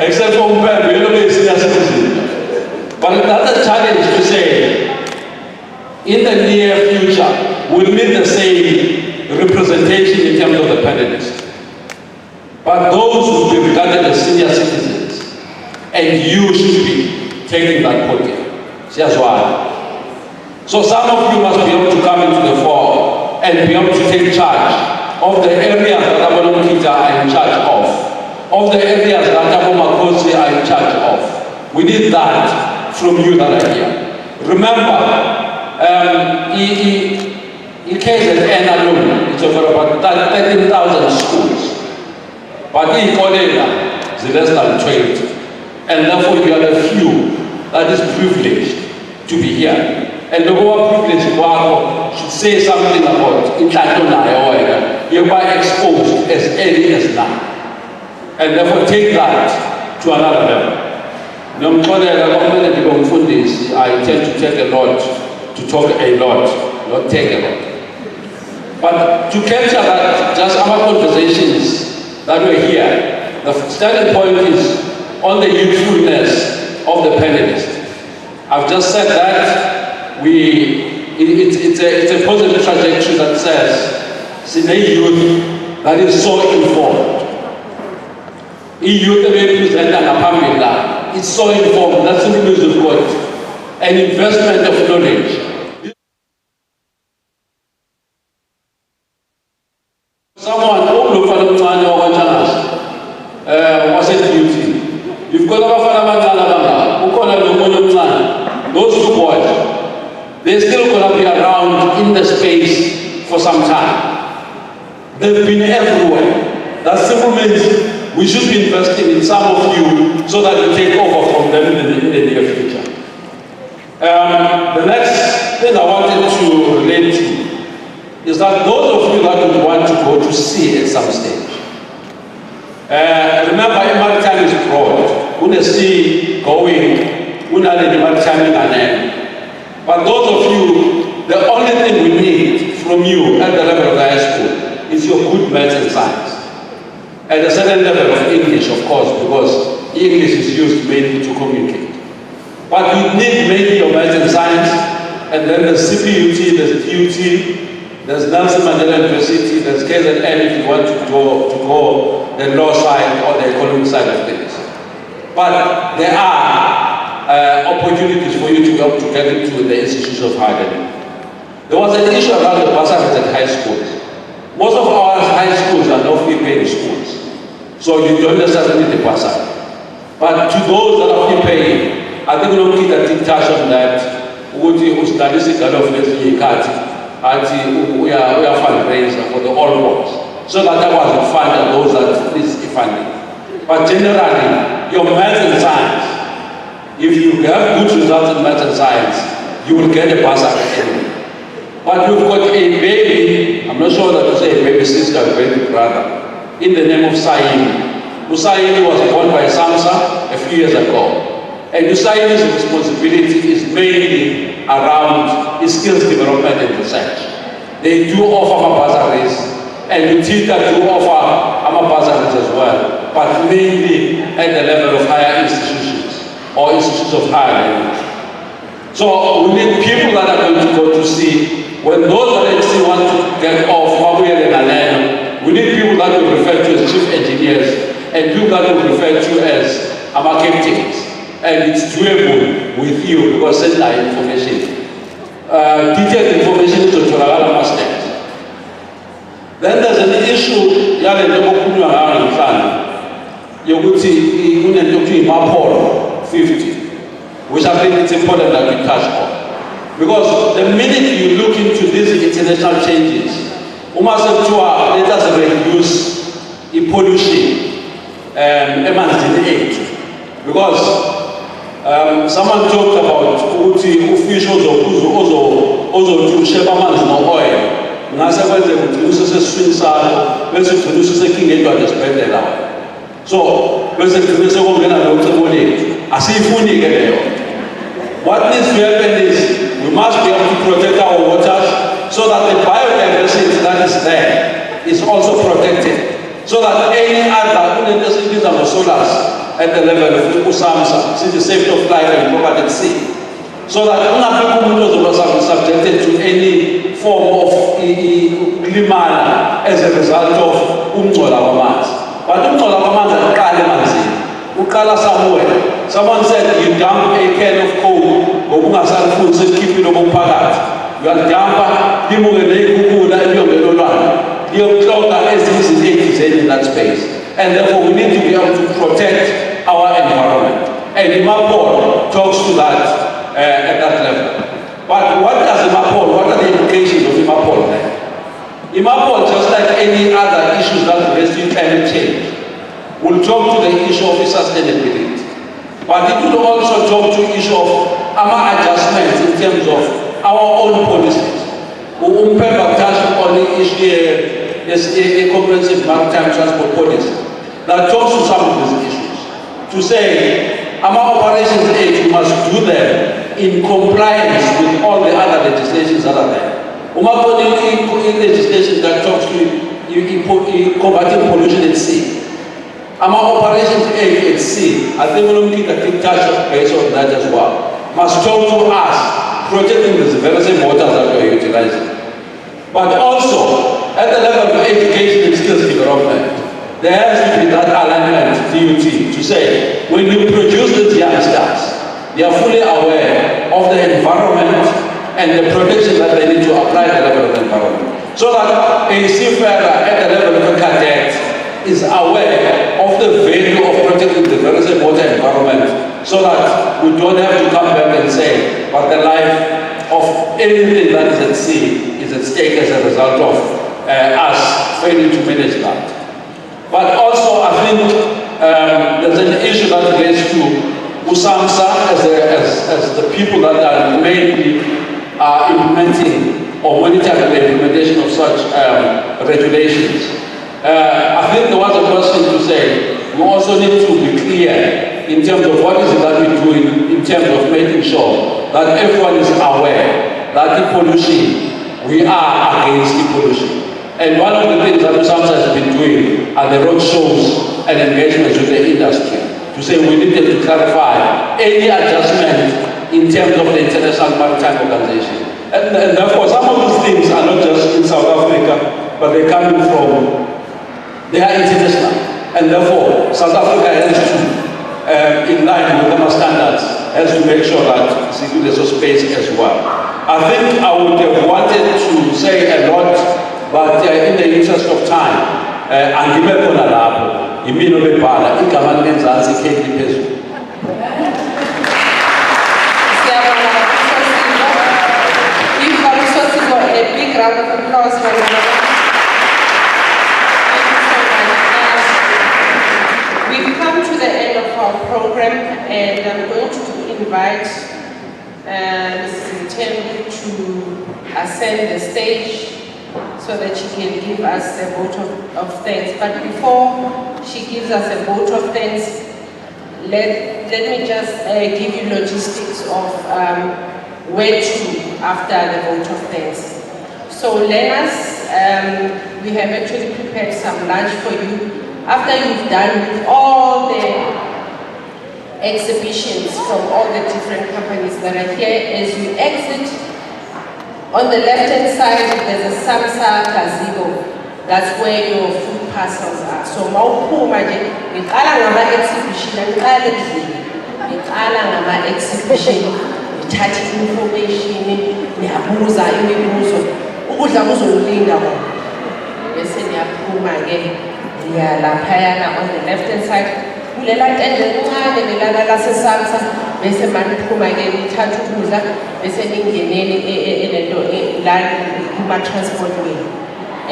except for Umpembe, you know, it's senior citizen. But another challenge to say, in the near future, we'll need the same representation in terms of the panelists. But those will be regarded as senior citizens, and you should be taking that podium. That's why. So some of you must be able to come into the fore and be able to take charge of the areas that Abano Kita are in charge of the areas that Abu Makosi are in charge of. We need that from you that are here. Remember, KZN alone, it's over about 13,000 schools. But in Korea, it's less than 20. And therefore you are the few that is privileged to be here. And the more privileged should say something about Intatona, hereby exposed as early as now. And therefore take that to another level. I tend to take a lot, to talk a lot, not take a lot. But to capture that, just our conversations that were here, the starting point is on the youthfulness of the panelists. I've just said that it's a positive trajectory that says, see the youth that is so informed. Youth it's so informed, that's the news of God. An investment of knowledge. Someone was it duty? You've got those two boys, they're still going to be around in the space for some time. They've been everywhere. That simply means we should be investing in some of you so that we take over from them in the near future. The next thing I wanted to relate to is that those of you that would want to go to sea at some stage, remember Maritime is broad. When you see going, we not any Maritime in an end. But those of you, the only thing we need from you at the level of the high school is your good maths and science. At a certain level of English, of course, because English is used mainly to communicate. But you need mainly your maths and science, and then there's CPUT, there's DUT, there's Nelson Mandela University, there's KZN if you want to go the law side or the economic side of things. But there are opportunities for you to be able to get into the institutions of higher learning. There was an issue around the bursaries at high schools. Most of our high schools are not fee-paying schools. So you don't necessarily need the bursary. But to those that are fee-paying, I think we can touch on that. We are fundraiser for the all boys. So that was a fund and those that needs funding. But generally, your maths and science, if you have good results in maths and science, you will get a bursary anyway. But you've got a baby, I'm not sure that to say a baby sister or baby brother, in the name of Saini. Usaini was born by SAMSA a few years ago. And Usaini's responsibility is mainly around skills development and research. They do offer bursaries, and the teacher do offer bursaries as well, but mainly at the level of higher institutions or institutions of higher learning. So we need people that are going to go to sea. When those that actually want to get off, we need people that will refer to as chief engineers and people that will refer to as ama-captains, and it's doable with you because send information. Detailed information to Tolagala Masters. Then there's an issue, yale ndokunywa ngayo mfana, yokuthi kunento kuthiwa imapolo 50, which I think it's important that we touch on. Because the minute you look into these international changes, let us reduce the pollution emanzini ethu. Because someone talked about officials of shape amanzi no oil. Ngase kwenze ukuthi useseswini sakho bese ugcina usesekinga edwadwa esibhedlela. So bese kugcina sekungena lokucebo lethu. Asiyifuni ke leyo. What needs to happen is we must be able to protect our waters so that the biodiversity that is there is also protected. So that any other unintended solars at the level of SAMSA, see the safety of life and property at sea. So that people will be subjected to any form of limana as a result of umcola wamanzi. But umcola wamanzi akukali emanzini. Ukala somewhere. Someone said you dump a can of coal, ngokungasalifuni sekhiphile okumphakathi. Uyalidampa limuke ney'khukhula eliyongelolwana. Liyokloga eziyizinto in that space. And therefore we need to be able to protect our environment. And IMAPOL talks to that at that level. But what does IMAPOL, what are the implications of IMAPOL then? IMAPOL, just like any other issues that relate to climate change, will talk to the issue of sustainability. But it will also talk to the issue of our adjustments in terms of our own policies. Umpemba touched on the issue is a comprehensive maritime transport policy that talks to some of these issues. To say, our operations aid, we must do them in compliance with all the other legislations that are there. Legislation that talks to combating pollution at sea. Our operations aid at sea, I think we'll need a big touch based on that as well. Must talk to us, protecting the very same waters that we are utilizing. But also, at the level of education and skills development, there has to be that alignment, DUT, to say, when you produce these youngsters, they are fully aware of the environment and the protection that they need to apply at the level of the environment. So that a seafarer at the level of a cadet is aware of the value of protecting the very same water environment, so that we don't have to come back and say, but the life of anything that is at sea is at stake as a result of us failing to manage that. But also, I think there's an issue that relates to SAMSA as the people that are mainly implementing or monitoring the implementation of such regulations. I think there was a question to say, we also need to be clear in terms of what is it that we're doing in terms of making sure that everyone is aware that the pollution, we are against the pollution. And one of the things that SAMSA has been doing are the road shows and engagements with the industry to say we need to clarify any adjustment in terms of the International Maritime Organization. And therefore, some of these things are not just in South Africa, but they're coming from, they are international. And therefore, South Africa has to, in line with our standards, has to make sure that there's a space as well. I think I would have wanted to say a lot, but in the interest of time, angibe khona lapho imino bebhala igama lenzansi ikheli phezulu. A big round of applause for you. We've come to the end of our program, and I'm going to invite Mrs. Tembi to ascend the stage so that she can give us a vote of thanks. But before she gives us a vote of thanks, let me just give you logistics of where to after the vote of thanks. So Lenas, we have actually prepared some lunch for you. After you've done with all the exhibitions from all the different companies that are here, as you exit, on the left-hand side, there's a SAMSA gazebo. That's where your food parcels are. So Maupuma, we exhibition ngiqale endlini ngiqala ngama-exhibition ngithathe information niyabuza imibuzo ukudla kuzolilinda kona bese niyaphuma-ke niya laphayana on the left hand side kulela tende encane lelana lase-SAMSA bese maniphuma-ke nithathe ukudla bese ningeneni lento la kuma-transport way.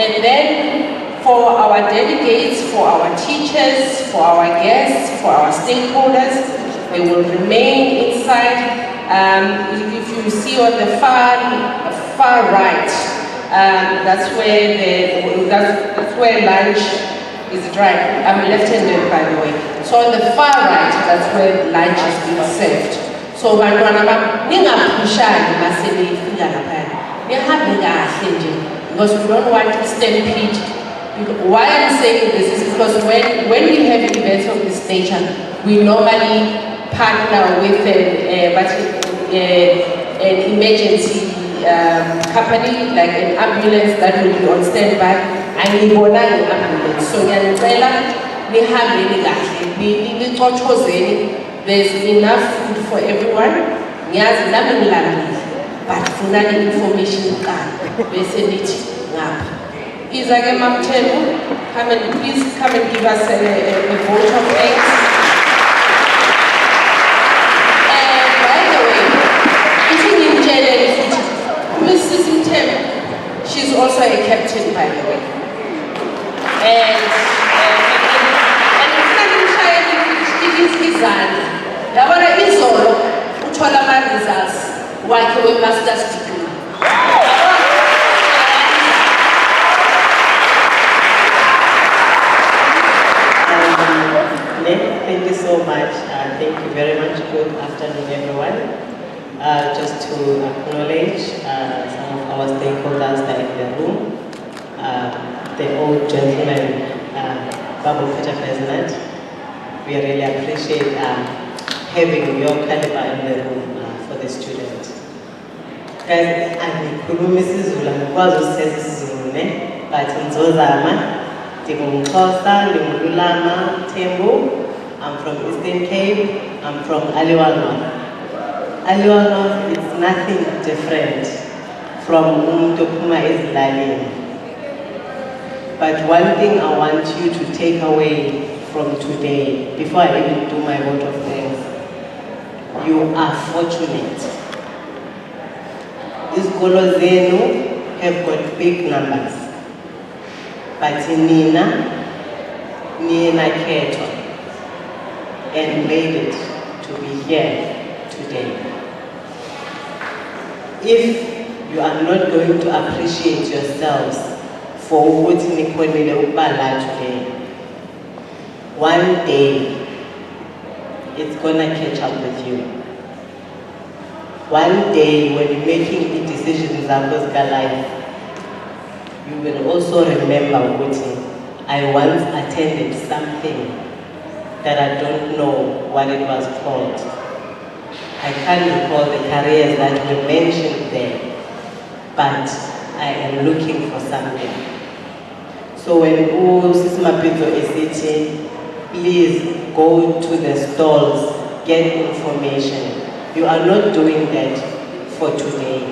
And then for our delegates, for our teachers, for our guests, for our stakeholders, they will remain inside. If you see on the far right, that's where lunch is right. I'm left-handed, by the way. So on the far right, that's where lunch is being served. So bantwana bam ningaphishani masenifika lapha. Nihambe kahle nje because we don't want to stampede. Why I'm saying this is because when we have events of this nature, we normally partner with an emergency company, like an ambulance that will be on standby, and we go down the ambulance. So there's enough food for everyone. But for that information, Isake Mamtenu, please come and give us a vote of thanks. And by the way, eating in general, Mrs. Mtemu, she's also a captain, by the way. And it's not entirely izana. Yabona izolo uthola ama results wakhe we-master's degree. Thank you so much. Thank you very much. Good afternoon, everyone. Just to acknowledge some of our stakeholders that are in the room. The old gentleman, Babu Peter President. We really appreciate having your caliber in the room for the students. Guys, I'm Mrs. Zula, but I'm from Eastern Cape, I'm from Aliwal North. Aliwal North is nothing different from Umtopuma is Lali. But one thing I want you to take away from today, before I even do my vote of thanks, you are fortunate. These Golozenu have got big numbers. But Nina Keto, and made it to be here today. If you are not going to appreciate yourselves for what Nikonile Ubala today, one day it's gonna catch up with you. One day when you're making the decisions about life, you will also remember what I once attended something that I don't know what it was called. I can't recall the careers that were mentioned there, but I am looking for something. So when Sismapito is sitting, please go to the stalls, get information. You are not doing that for today.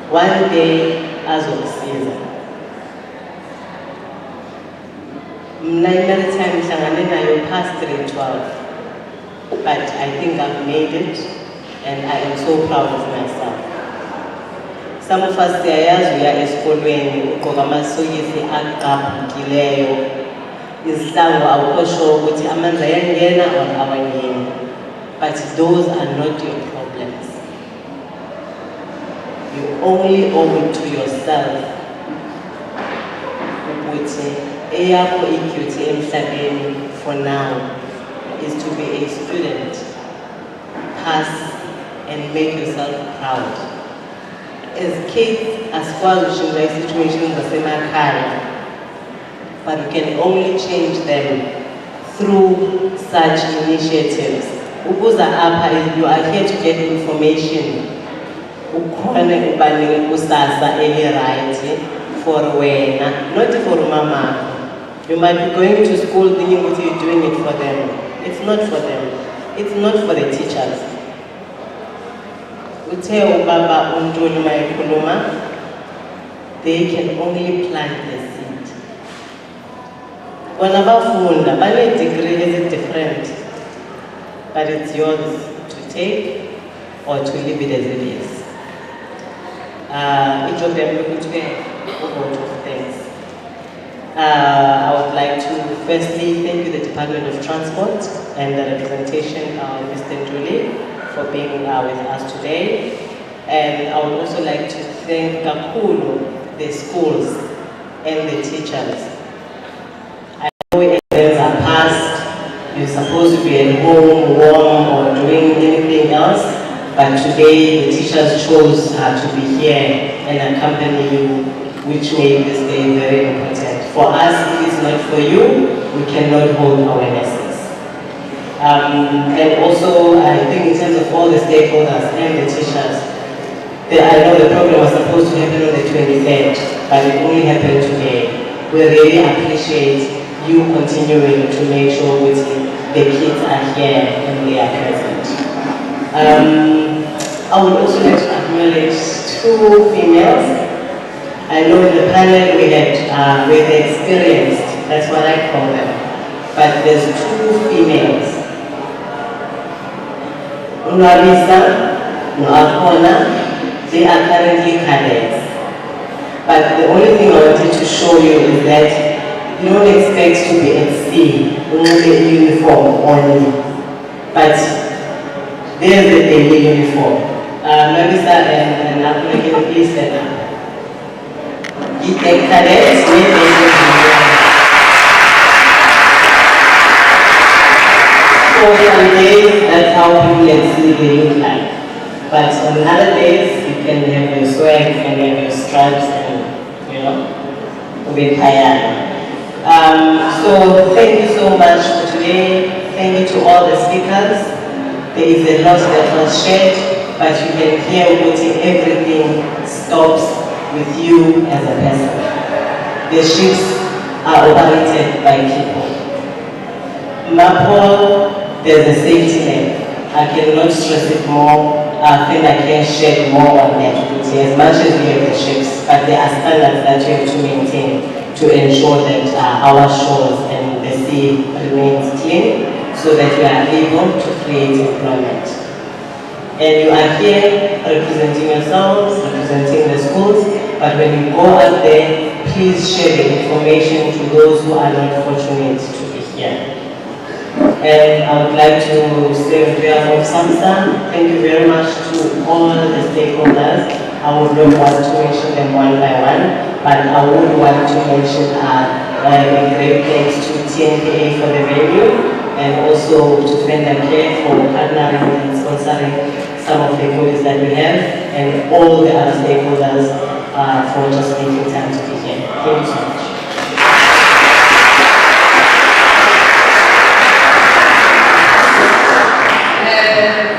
One day as of season. Maritime you past grade 12, but I think I've made it and I am so proud of myself. Some of us we are eskolweni ukogamasoyisi agabukileyo isihlangu awukho ukuthi amanzi ayangena or awangeni, but those are not your problems. You only owe it to yourself ukuthi eyakho i-duty emhlabeni for now is to be a student, pass and make yourself proud. As kids, as well as in situations zasemakhaya, but you can only change them through such initiatives. Ukuza apha, you are here to get information. Ukhona ukusasa eli right for wena, not for mama. You might be going to school thinking what you're doing it for them. It's not for them. It's not for the teachers. Uthe ubaba uNtuli mayikhuluma, they can only plant the seed. Bona bafunda, bane degree is different, but it's yours to take or to leave it as it is. Each of them looking to get a lot of things. I would like to firstly thank you, the Department of Transport and the representation of Mr. Nduli for being with us today. And I would also like to thank Kakulu, the schools and the teachers. I know exams are past, you're supposed to be at home, warm, or doing anything else, but today the teachers chose to be here and accompany you, which made this day very important. For us, if it's not for you, we cannot hold awarenesses. And also, I think in terms of all the stakeholders and the teachers, I know the program was supposed to happen on the 23rd, but it only happened today. We really appreciate you continuing to make sure the kids are here and they are present. I would also like to acknowledge 2 females. I know in the panel we had experienced, that's what I call them, but there's 2 females. Unwabisa, Noakona, they are currently cadets. But the only thing I wanted to show you is that you don't expect to be at sea, only uniform only. But there's the daily uniform. Nabisa and Akuna, please stand up. The cadets need to for some days, that's how people at sea they look like. But on other days, you can have your swag, you can have your stripes, and with tired. So thank you so much for today. Thank you to all the speakers. There is a lot that was shared, but you can hear everything stops with you as a person. The ships are operated by people. Mapol, there's a safety net. I cannot stress it more. I think I can shed more on that duty as much as we have the ships, but there are standards that you have to maintain to ensure that our shores and the sea remains clean so that we are able to create employment. And you are here representing yourselves, representing the schools, but when you go out there, please share the information to those who are not fortunate to be here. And I would like to say on behalf of SAMSA, thank you very much to all the stakeholders. I would not want to mention them one by one, but I would want to mention a great thanks to TNPA for the venue, and also to Fender for partnering and sponsoring some of the goodies that we have, and all the other stakeholders for just making time to be here. Thank you so much.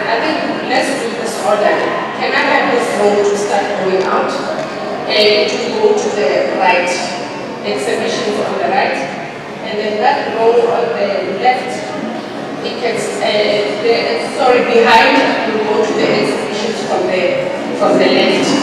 I think let's do this order. Can I have this row to start going out and to go to the right, exhibitions on the right, and then that row on the left, it can, behind, you go to the exhibitions from the left.